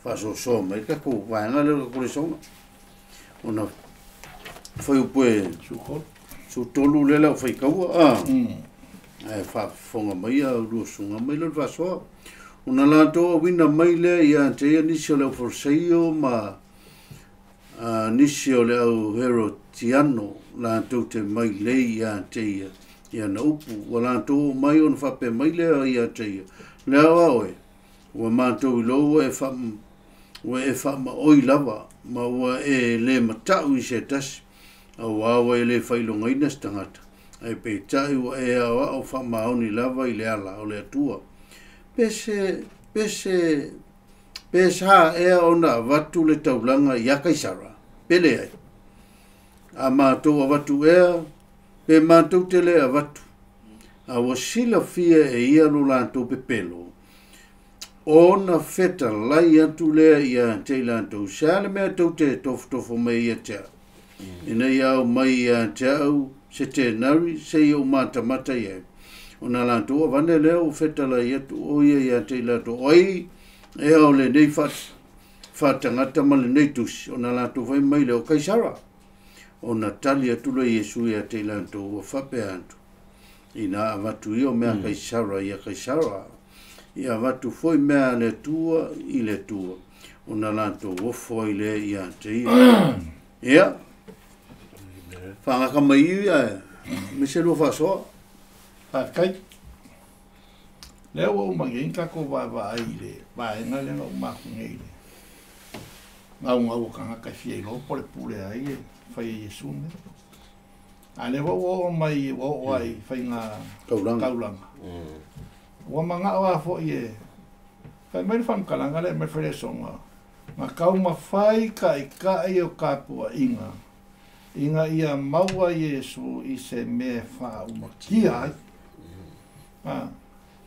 fa so mai ka ku va nga le ku le so ona fai u pe su tolu le la fai ka wa ai fa fonga mai a lu sunga mai le va so ona la to winna mai le ya te ni se le for seio ma nisio le au hero tiano la tu te mai le ia te ia na upu wala tu mai on fa pe mai le ia te le awe wa ma tu lo e fa ma oi lava ma wa e le mata u se tas wa wa le fa lo ngai na stangata ai pe tai wa e o fa ma oni lava ile ala o le tua Pesa e ona watu le taulanga ia kaisara. Pele ai. A mātou a watu ea, pe mātou te le a watu. A wasila fia e ia lo lantou pe pelo. Ona feta lai atu lea ia te lantou. Sāle mea tau te tofo mai ia te au. Ina iau mai ia te au, se te nari, se iau mata ia. Ona lantou a wane leo feta lai atu o ia te lantou. Oi, e au le nei whatangata ma le nei tusi. Ona lantou vai mai leo kaisara. Ona tali atu le Yesu ia te lantou o whape antu. Ina avatu io mea kaisara ia kaisara. Ia avatu foi mea le tua i le tua. Ona lantou o foi le ia te ia. Ia. Whangaka mai ia. Me se lo whasoa. Kai. Leo o mangi kako va ai le. Va nga le no maku ngai le. Ngau kanga ka fie lo por pule ai fai Yesu ne. Ale wo mai wo ai fai nga kaulanga. Wa manga wa fo ye. Fai mai fam kalanga le me fere songa. Ma kau mawhai ka i o kāpua inga. Inga ia maua Iesu i se me wha umakia ai.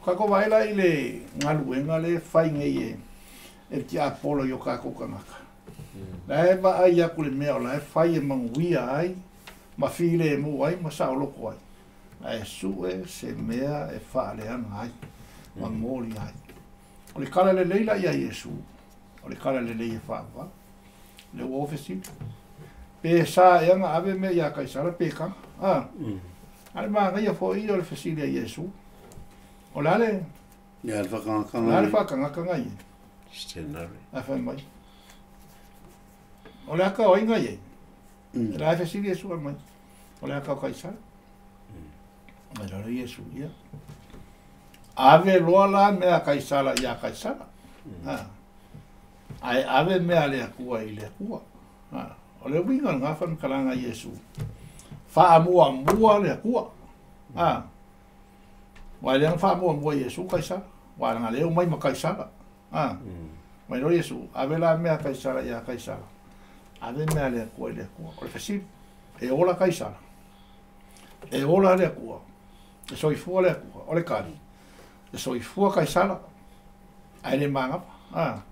Kako waila i le ngaluenga le whainga i e ki a polo i o kako kangaka. La e ba ai aku le mea o la e whai e manguia ai, ma while e mu ai, ma sao loko ai. La e su e se mea e wha le anga ai, ma mori ai. O le kala le leila i a Iesu, o le kala le leia wha wa, le uofesi. Pe sa e anga ave me ia kaisara pe kanga. Ale maa ngai a fo i o le fesile a Iesu. O lale, Ya le whakangakanga. lale whakangakanga i. Scenari. A whai mai. O le aka o inga i. E la e fesile Iesu a mai. O le aka o kaisara. E lore Iesu ia. Ave loa la mea kaisara ia kaisara. Ai ave mea le akua i le akua. O le winga ngā whankalanga Iesu. Wha mua mua le akua. Wai leang wha mua Iesu kaisara. Wai ngā leo mai ma kaisara. Mai ro Iesu, ave la mea kaisara ia kaisara. Ave mea le akua i le akua. O le whasiri, e ola kaisara. E ola le akua. E soifua le akua. O le kari. E soifua kaisara. Ai le mangapa.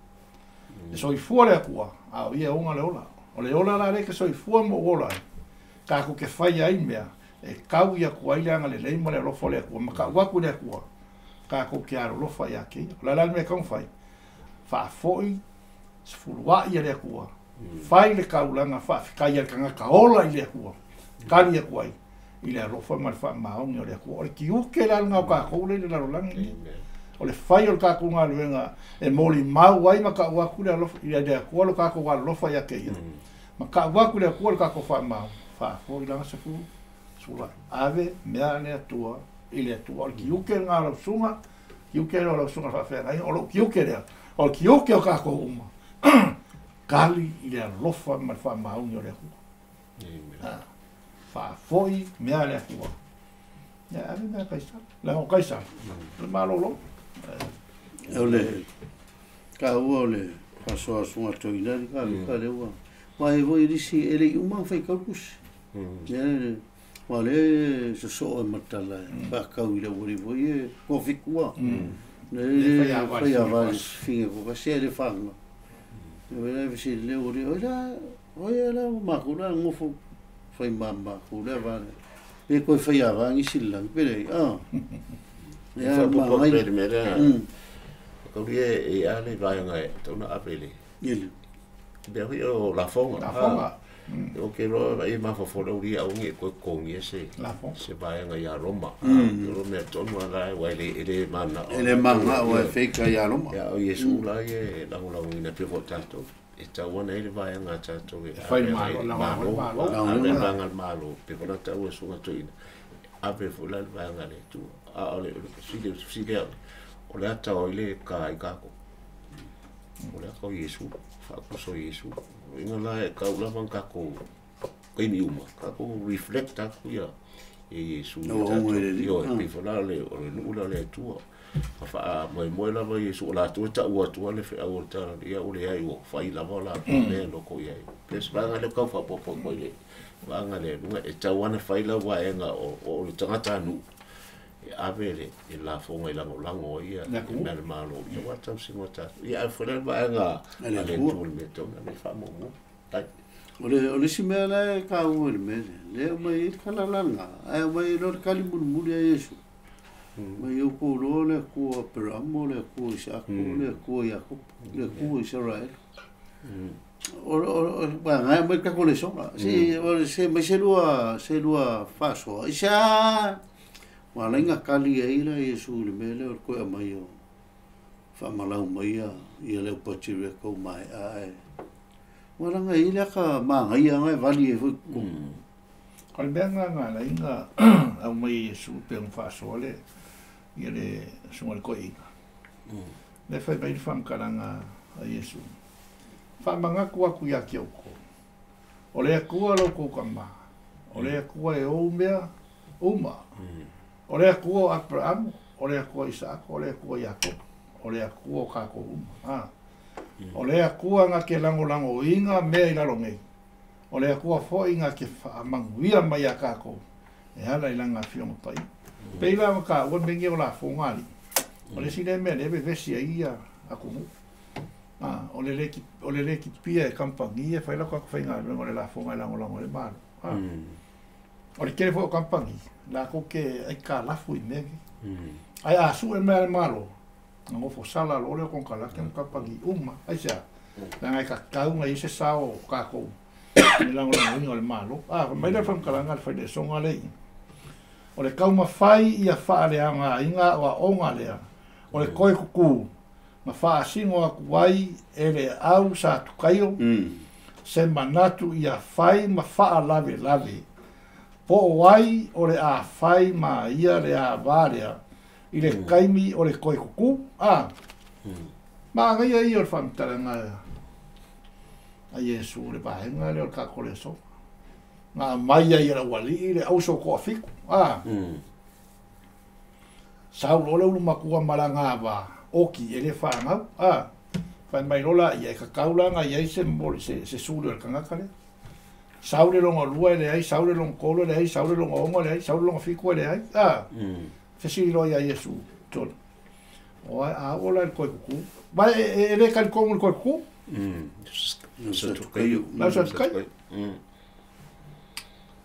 E soifua le akua. Au ia unga le ola. O le ola la le ke soifua mo ola. Kako ke whai ai mea. E kau ia kua ile anga le leima le alofa le akua. Ma ka waku le akua. Kako ke aro lofa ia kei. La la mea kong whai. Wha foi. Sfurua ia le akua. Whai le kaulanga wha whikai al kanga ka ola i le akua. Kari akua i. I le alofa ma le wha maongi o le akua. O le ki uke la ngau ka koule le larolangi. O le whai o le kako ngā luenga. E moli mau ai ma ka waku le alofa. I le akua lo kako wā alofa ia kei. Ma ka waku le akua le kako wha mau. Wha foi langa se fu. Sula. Ave mea le atua. I le atua. O le ki uke ngā lau sunga. Ki uke le lau sunga wha whengai. O le ki uke lea. O le ki uke o kako uma. Kali i le alofa ma le wha maungi o le akua. Wha foi mea le atua. Ia ave mea kaisara. Le o kaisara. Le malolo. O le ka ua o le pasoa sunga toinari ka le ua. Wa e voi risi e le uma whai kaukusi. Wa le so e matala. Ka kau i le wari voi e kofikua. Le whai awari finge ko kasi e le whanga. E visi le ori oia la makura ngofo whai makura vare. E koe whai awangi silang pere. Ia mai mere mere. Ko e ale vai ngai tona apele. Ile. Bea o la fonga. La fonga. O ke ro e ma fo fo ri au ngi ko kongi se. La fonga. Se vai ngai a Roma. Ro me tonu ala wai le ele mana. Ele manga o feka ya Roma. Ya o Yesu la ye la la ina pe vo tanto. E ta wana ele vai nga tanto e. Fai malo la malo. Ave banga malo pe kona ta o sunga toina. Ave fo la vai nga le tu. A ole si o le ata o ile ka i kako. O le ata o Yesu, whakaso Yesu. Inga la e ka ula man kako kaini uma, kako reflect aku ia e Yesu. Io e pifala le o le nula le tua. Wha mai moe lava Yesu o la tua ta ua tua le whi au ta ia o le ai o whai lava la me loko iai. Pes vanga le kau whapopo koe le. Vanga le runga e tawana whai lava e nga o le tangata anu. Avere e la fonga i lango ia me le malo ia wata singo ta ia fora ba nga ale tu me to na me famo mo tai o le simela ka o le me le mai kala langa ai mai lo kali murmuri a Yesu mai o ko lo le ko peramo le ko sa ko le ko ia ko le ko Israel o ba nga mai ka ko le so si o se me se lua faso isa wala inga kali e ila Yesu le mele o koe mai o whamalau mai a ia leo patire kou mai ae. Wala nga ila ka maanga ia ngai vali e fuku. Kale bea ngā la inga au mai Yesu pe un whaasole ia le sunga le koe inga. Le whai mai whamkaranga a Yesu. Whamangaku aku ia ki auko. O le akua loko ka maa. O le akua e ou mea uma. O le akua o Abraham, o le akua Isaac, o le akua Jacob, o le akua o kako uma. O le akua ngā ke lango inga mea i lalo ngei. O le akua fo inga ke whaamanguia mai a kākou. E hala i langa whionga pai. Peila ma ka ua mengi o la fōngali. O le sine mea lebe vesi a ia a kumu. O le leki pia e kampangi e whaila kwa kwhainga o le la fōnga i lango le maro. O le kere fo o kampangi. La ko ke ai ka lafu i megi. Ai a su e mea le malo. Ngo fo sala lo le kon kala ke kampangi uma. Ai sea. Ngai ka kaunga i se sao kākou. Ni lango le malo. Mai le wham kalanga le whaile songa le inga. O le kauma whai ia whaaleanga inga o a onga lea. O le koe kuku. Ma wha asingo a kuwai e le au sa tukaio. Se manatu ia whai ma wha lave. Po wai o le a whai ma ia le a vārea. I le kaimi o le koe kuku. Ma ngai ai o le whamtaranga a Yesu le pahenga le o kakole so. Ngā mai ai la wali le au so ko fiku. Sau lo le makua malanga va oki ele whangau. Whai mai rola ia ka kaulanga ia se mole se sulu el kangaka le. Sau le longa lua le ai, sau le longa kolo le ai, sau le longa onga le ai, sau le longa fiku le ai. Se siri lo ia Yesu tol. O a ola el koe kuku. Vai ele kan komu el koe kuku. Sa tukaio. Na sa tukaio.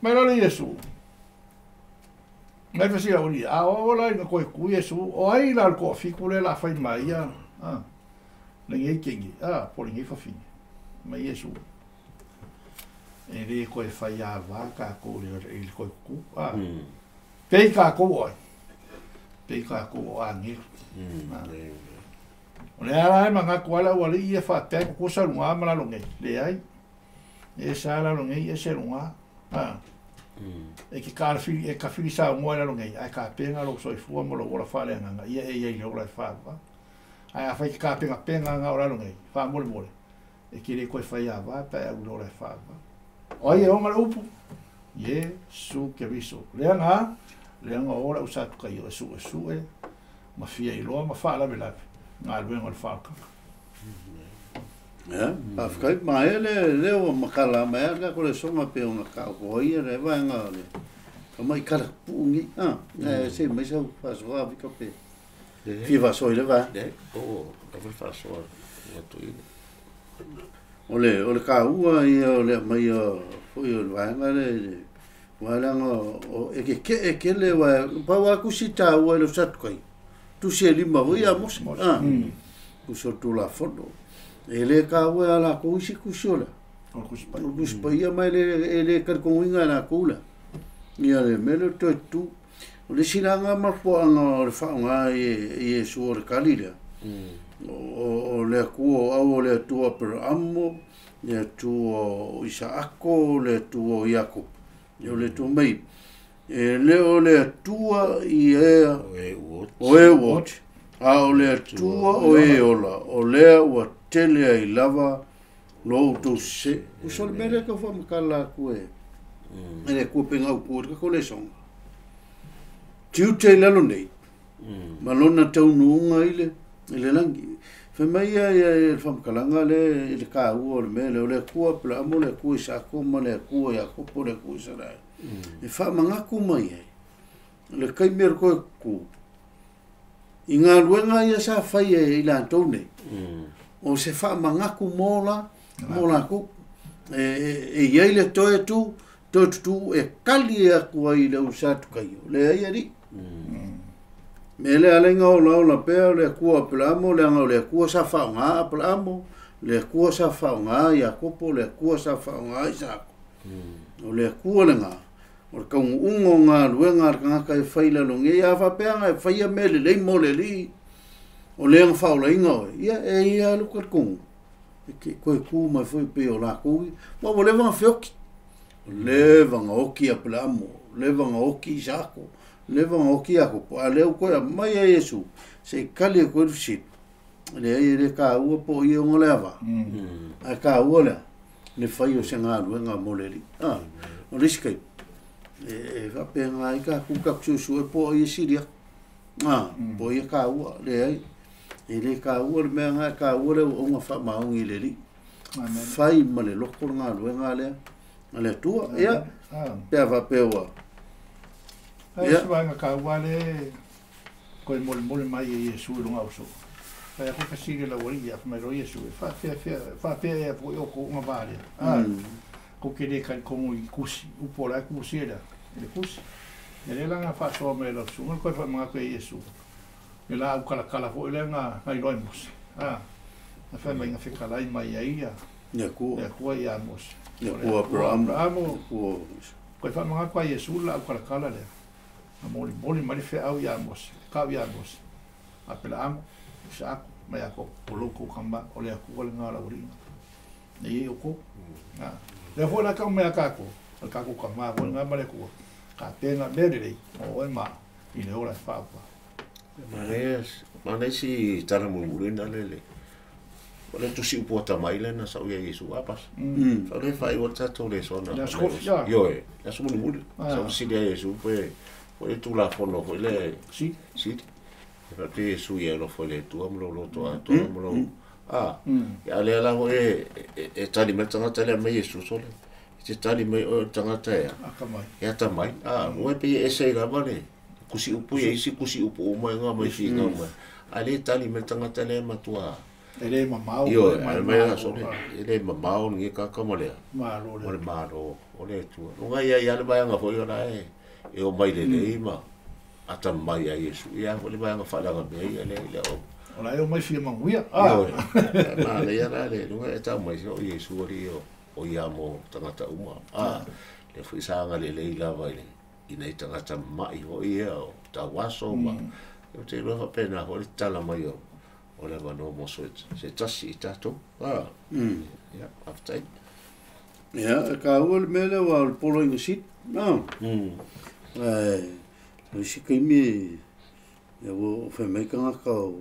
Mai rana Yesu. Mai fasi a uri. A ola i na koe ku Yesu. O ai la ko fiku le la fai mai ia. Le ngai kengi. Pori ngai fafini. Mai Yesu. E le koe fai a vaka ko le koe ku. Pei ka ko oi. Pei ka ko o angi. O le ara e manga kuala wali ia fa te ko sa lunga mala longe. Le ai. E sa la longe e se lunga. E ki ka fili e ka fili sa mo la longe. Ai ka penga lo so fu mo lo ora fa le nga. Ia e lo la fa. Ai a fa ki ka penga nga ora longe. Fa mo mo. E ki le ko fa ia va pa e lo la fa. O ia o mal upu. Ye su ke viso. Le nga ora usatu ka yo su e. Ma fia i lo ma fa la vela. Nga luenga le whaka. A whakai mai le o makala mai nga ko le songa pe o ka o ia le vanga le. Ka mai kara pungi. Se mai sa fasoa vika pe. Fiva soi le va. Ka fasoa. O le ka ua ia o le mai foi o vanga le. Wala o e ke le wa pa wa kusita o le satkai. Tu se lima voi a mos. Tu so tu la foto. Ele ka wa la ko isi kusola. O kuspa ia mai ele kar ko inga na kula. Ia le melo tu. O le sinanga ma po anga o fa nga e so o kalila. O le ku o le tu per ammo, le tu o Isaako, le tu o Iakob. Yo le tu mai. E leo le tua i ea o e wot. O le tua o e ola. O lea ua tele ai lava lo tu se. Usol mere ka fa makala ku e. Ele ku penga ku ka ko le songa. Tiu te lalo nei. Malona tau nuunga ile langi. Fe mai e fa makalanga le ka u le mele o le ku pla mo le ku sa ko mo le ku ya ko po le ku sa la. E fa manga ku mai le kai mer ko ku inga luenga ia sa fai e ila tone o se fa manga ku mola ku e ia le to tu e kali a ku ai le usatu kai le ai ri mele alenga o la pe le ku plamo le nga le ku sa fa nga plamo le ku sa fa nga ya ko po le ku sa fa nga isa o le ku le nga o ka ungo nga luenga nga ka faila lo nge ya fa pe nga fa ia mele le mole li o le nga fa o le nga ia lu ka ku ke ku ma foi pe o la ku ma o le va fioki le va nga o ki a plamo le va nga o ki jako le va nga o ki ako a le ko mai a Yesu se kali ko si le ka u po i o le va a ka u le fai o se nga luenga mole li o riskai e va pe nga ka ku ka su po i siria po i ka u le ai Ele ka ua le mea ngā ka ua le o ngā whamaungi le li. Whai ma le loko ngā luenga lea. Ale tua, ia. Pea whapewa. Ai suanga ka ua le koe mole mai e Iesu i runga uso. Pai ako kasiri la wari ia mai ro Iesu. Whapea e po i oko unga vāre. Ko kere kai kongu i kusi. Upora e kusi era. Ele kusi. Ele langa whasoa me la sunga koe whamanga koe Iesu. E la au kala fo ile nga ai roi mos. Na fa mai nga fikalai mai ia. Ia kua ia mos. Ia kua Abraham. Koe fa manga koe Iesu la au kala le. Na moli mai fe au ia mos. Ka ia mos. A pela amo sa mai ako poloko kamba ole aku le nga la uringa. Nei o ko. Na. Le fo la ka mai ka ko. Ka ko kamba ko nga male ko. Ka tena merei o e ma. I le ora fa. Mana si tara murmurina lele. Wale tu si upo tamai le na sa uia Yesu apas. Sa le fai o tato Lesona. Yo e, la su murmuri. Sa si le Yesu pe o tu la fono ko le si. Fa te Yesu ia lo fo le tu amlo lo to ato amlo. Ya le la ho e tali metanga tele me Yesu sole. Te tali me o tanga te. Akamai. Ya tamai. O pe e sei la vale. Kusi upu e isi kusi upu o mai ngā mai si ngā mai. Ale tali me tangata le matua. Ele mamau. Io, mai ngā sole. Ele mamau ngi kakama lea. Maro le. Ole maro, ole tua. Nunga ia ia le mai anga hoi ora e. E o mai le le ima. Ata mai a Yesu. Ia ole mai anga whalanga mea ia le o. Ola e o mai fia manguia. Io, ma le ia le. Nunga e tau mai o Yesu ori o ia mo tangata uma. Le fui saanga le le ila vai le. Ina i tangata mai ho ia o ta waso ma. O te roha pena ho le tala mai o le wano mo so se tasi i tato. Ia, aftai. Ia, ka ua le mele wa le polo inga sit. O si kaimi ia o whameka ngaka o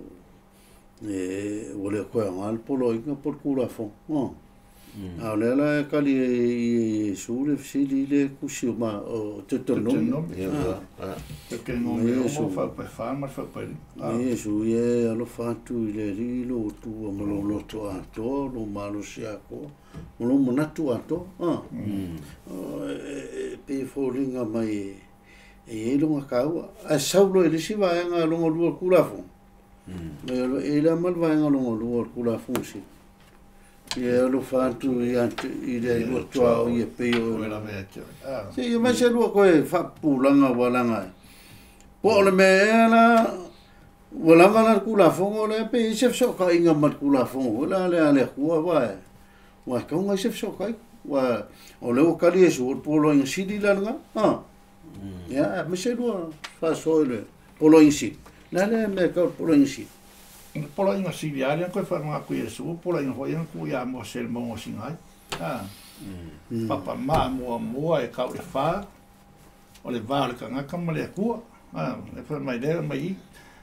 le koe anga le polo inga por kura fo. A le la e kali e sure fsili le kusi ma o te tonom. Te kengo me o mo fa pa fa ma fa pa. E su ye alo fatu le rilo tu o mo lo to ato lo malo sia ko. Mo lo monatu ato. Pe foringa mai e longa kau. A saulo ele si va nga longa lu kula fo. E la mal va nga longa lu kula fo si. Ia lo fatu ia le lo tua o ia pe o la vecchia. Se io ma se lo koe fa pulanga walanga. Po le mena walanga na kula fongo le pe se so ka inga mat kula fongo la le kua vai. Wa ka nga se so ka wa o le o kali e so polo in sidi la nga. Ya ma se lo fa so le polo in sidi. La le me ka polo in sidi. Pola inga siriaria koe whanua ku Iesu, pola inga hoi ku ia mo sel mongo singai. Papa maa mua e kau le whaa, o le vā le kangaka ma le akua. E wha mai lera mai i,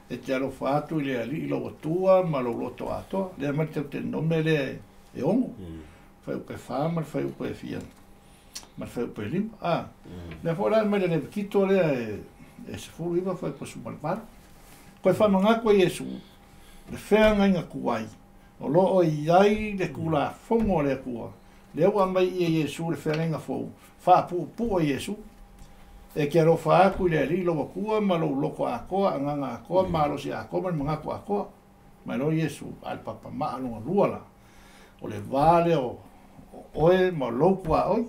e te alo whaatu i le ali i lo atua, ma lo loto atoa. Lea mai te nome le e ongo. Whai upe whaa, ma whai upe fia. Ma whai upe lima. Lea whora mai le kito lea e se furu iwa whai pasu malparo. Koe whamanga koe Iesu. Le whenga inga kuai. O loo iai le kula fongo le kua. Le ua mai i Iesu le whenga inga fou. Wha pu Iesu. E kia ro wha aku i le li loa kua ma lo loko a koa, anganga a koa, ma lo si a koa, ma ngako a koa. Mai lo Iesu, al papa maa lunga luala. O le vale o oe ma loku a oi.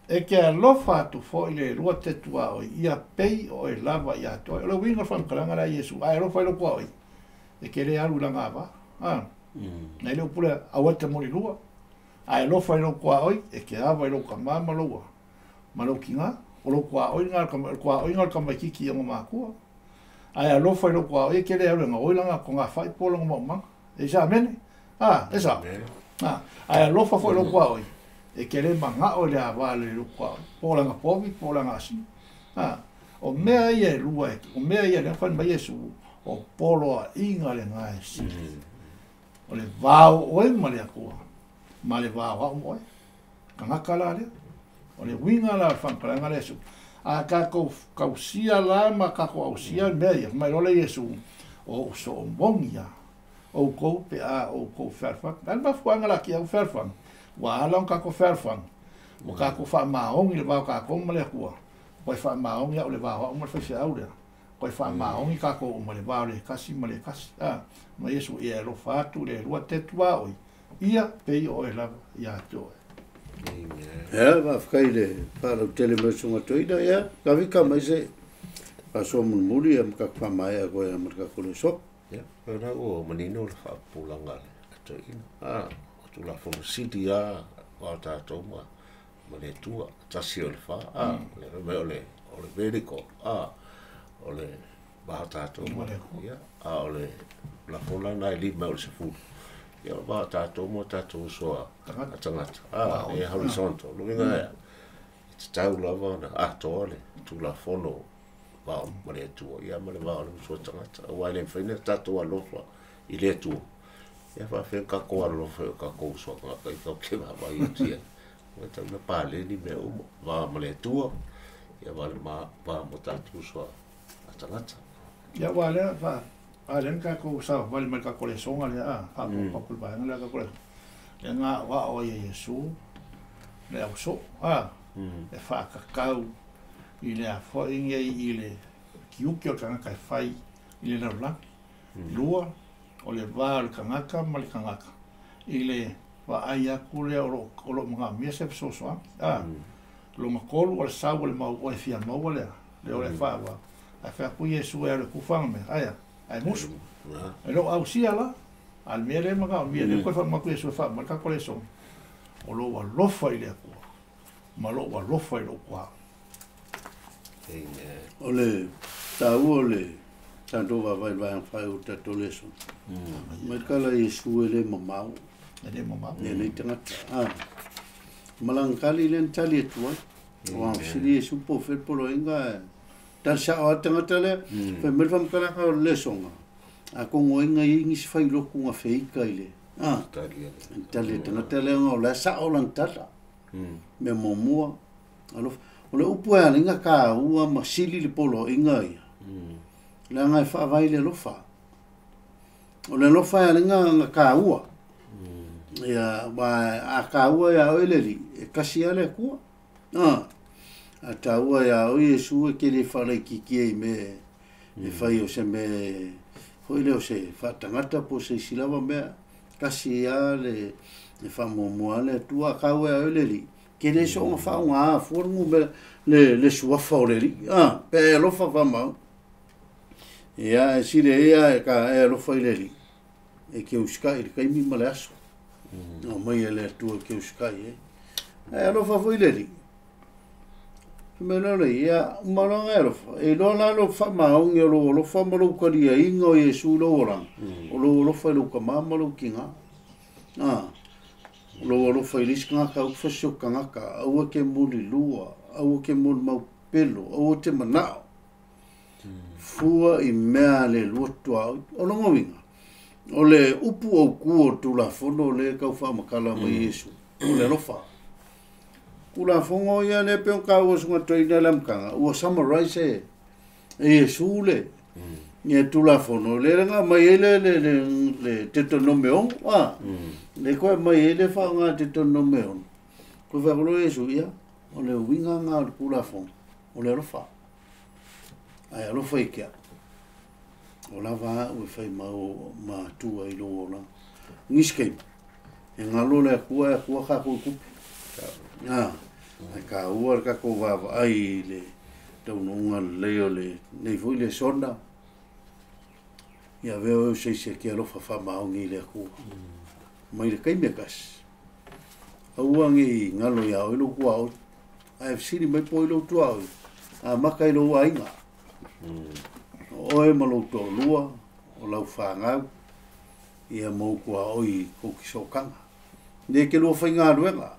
E kia lofa atu fo i le rua te tua oi. Ia pei o e lava i atu oi. O le winga whankaranga la Iesu. Ai lofa i loku a oi. E ke le alu langa va. Nei leo pule awata mori lua. Ai lofa i loku a oi. E ke awa i loku a mama loa. Ma lo kinga. O loku a oi ngal kamaikiki i onga mākua. Ai a lofa i loku a oi. E ke le alu nga oi langa ko ngā whai pōla ngā maumanga. E sa mene. E sa. Ai a lofa fo i loku a oi. E ke le manga o le a wale i loku a oi. Pōla ngā povi, pōla ngā si. O mea ia e lua e. O mea ia le whan mai Iesu. O polo a inga le ngai si. O le vāo oe ma le akua. Ma le vāo au moe. Ka ngaka la lea. O le winga la whankaranga le Iesu. A ka kausia la ma ka ko ausia mea ia. Mai role Iesu. O so o mongia. o kou pe a o kou wherwhang. Ngan mafuanga la ki au wherwhang. Wa alang kako wherwhang. O kako wha maongi le wau kako male kua. Koi wha maongi au le wau au male whaise au lea. Koi wha maongi kako o male wau le kasi male kasi. Ma Yesu e alo whātu le rua tetua oi. Ia pei o e lava ia joe. Ya, whafkai le whālau tele mausunga toina ia. Kawika mai se. Paso mulmuli am kakwa mai a koe am kakule sok. Ya, pera o manino le whapulanga le toina. O tu la fono siti a o tātou ma le tua tasi o le wha. Le me o le veriko. O le baha tātou ma. Ya, o le la fono nai li me o le sefu. Ya, baha tātou ma tātou soa a tangata. E horizontal. Luinga ea. It's tau lava na toa le tu la fono. Wow, mare tua ia mare wa le so tangata wa le fine tato wa lofa i le tua ia fa fe ka ko lo fe ka ko so ka ke va i tia wa ta na pale ni me o va mare tua ia va mo tatu so tangata ia wa le va alen ka ko sa va le ka ko le songa le pa ko ba na ka ko le nga wa o Yesu le au so e fa ka kau i le a whainga i le kiuki o kangaka e whai i le naula. Lua o le wā le kangaka ma le kangaka. I le wa ai aku le o lo mga mea se psosoa. Lo makolu o le sau o le mau o le fia mau o le o le wha wa. A wha ku Yesu e le kufanga me. Aia, ai musu. E lo au sia la. Al mea le mga o mea le koe wha maku Yesu e wha ma kako le son. O lo wa lofa i le akua. Ma lo wa lofa i lo kua. O le tau o le tanto vai whai o tato leso. Mai kala Yesu e le mamau. E le mamau. E le tangata. Malangkali le ntali e tua. O am siri Yesu po fel polo inga. Tal sa o tangata le. Pe merfam kala ka lesonga. A kongo inga ingi si whai loku nga feika ile. Tali tangata le o la sa o lang tala. Me momua. Alof. O le upu ea inga ka ua masili le polo inga ia. Le anga e wha vai le lofa. O le lofa ea inga ka ua. Ia, a ka ua ia oeleri, e kasi ale kua. A ta ua ia o Yesu e ke le whalai kikie i me, e whai o se me, hoi leo se whatangata po se silawa mea, kasi ia le whamomua le tua ka ua ia oeleri. Ke le so nga whao ngā formu me le suafa o le ri. Pe e lofa whamau. Ia e sire ea e ka e lofa i le ri. E ke uskai, le kaimi ma le aso. Mai e le atua ke uskai e. E lofa fo i le ri. Me lore, ia umaranga e lofa. E lola lo whamaongi o lo lofa ma lo karia inga o Yesu lo orang. O lo lofa i lo kamama lo kinga. Lo lofa i lisi ngaka au fasio kangaka, au ke muli lua, au ke muli mau pelo, au te manao. Fua i mea le luatua, o longa winga. O le upu au kua tu la fono le kau whamakala mai Yesu, o le lofa. Kula fongo ia le peon kau o sunga toina lamkanga, ua summarize e Yesu le. Ia tu la fono le nga mai ele le teto nome on le koe mai ele fa nga teto nome on ko fa lo Yesu ia o le winga nga ku la fono o le rofa ai lo foi kia o la va o fai ma tu ai lo la niske e nga lo le ku ka ku ai ka ua ka ko va ai le tau nunga leo le nei foi le sonda. Ia veo se ke alofa whamaongi le kua. Mai le kai mekas. Auangi ngalo ia o ilo kua o. Ai sini mai po ilo tua o. A maka ilo ua inga. O e malo to lua, o lau whangau. Ia mau kua oi koki sokanga. Ne ke lua whainga luenga.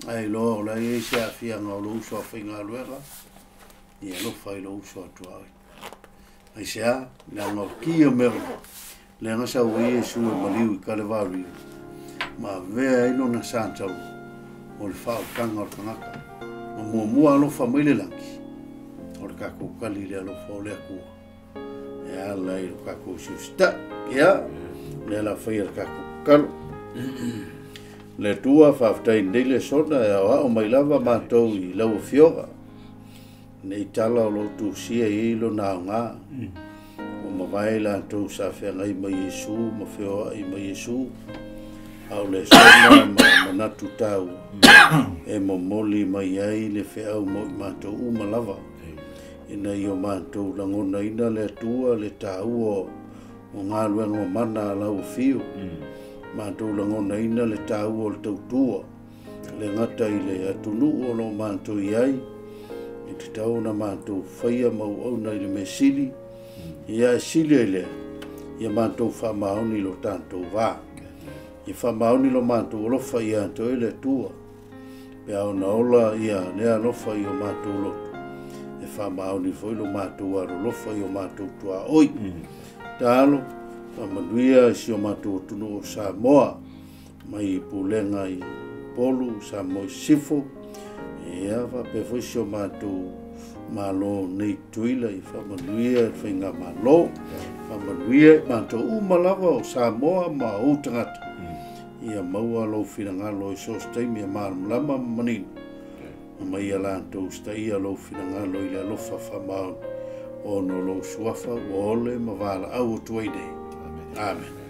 Ai lo la e se a fianga o lo uso a whainga luenga. Ia lo whai lo uso a tua oi. Ai sea, la ngau kia meo, le ngasa o Yesu e maliu I Kalevari, ma vea ino na santau, o le whao kanga o kangaka, ma mua alofa mai le langi, o le kako kali le alofa o le akua, e ala I lo kako siusta, ia, le la whaia ka kukalo. Le tua whaftai nei Lesona e o mai lava mātou I lau whioga. Nei tala o lotu sia I lo nao ngā. O mawai la tau sa whengai ma Yesu, ma whioa I ma Yesu. Au Lesona ma manatu tau. E mo moli mai ai le whiau mo I mātou uma lava. Ina I o mātou langona ina le tua le tau o ngā luenga mana lau whio. Mātou langona ina le tau o le tautua. Le ngata I le atunu o lo mātou iai. I te tau na mātou whaia mau au na I le mesili. Ia sili I le. Ia mātou whamaoni lo tātou wā. Ia whamaoni lo mātou olofa I anto I le tua. Pea o na ola ia lea lofa I o mātou loto. E whamaoni foi lo mātou aro lofa I o mātou tua oi. Tālo. Whamanuia I si o mātou tunu o Samoa. Mai pulenga I polu, Samoa sifo. Ia pe foi si o mātou malo nei tuila I whamanuia whainga malo. Whamanuia mātou umalawa o Samoa ma o tangata. Ia maua lo finangalo I sostaimi a maramlama manina. Mai ia lantou stai ia lo finangalo I le alofa whamao. O no lo suafa o ole ma wala au o tuai nei. Amen.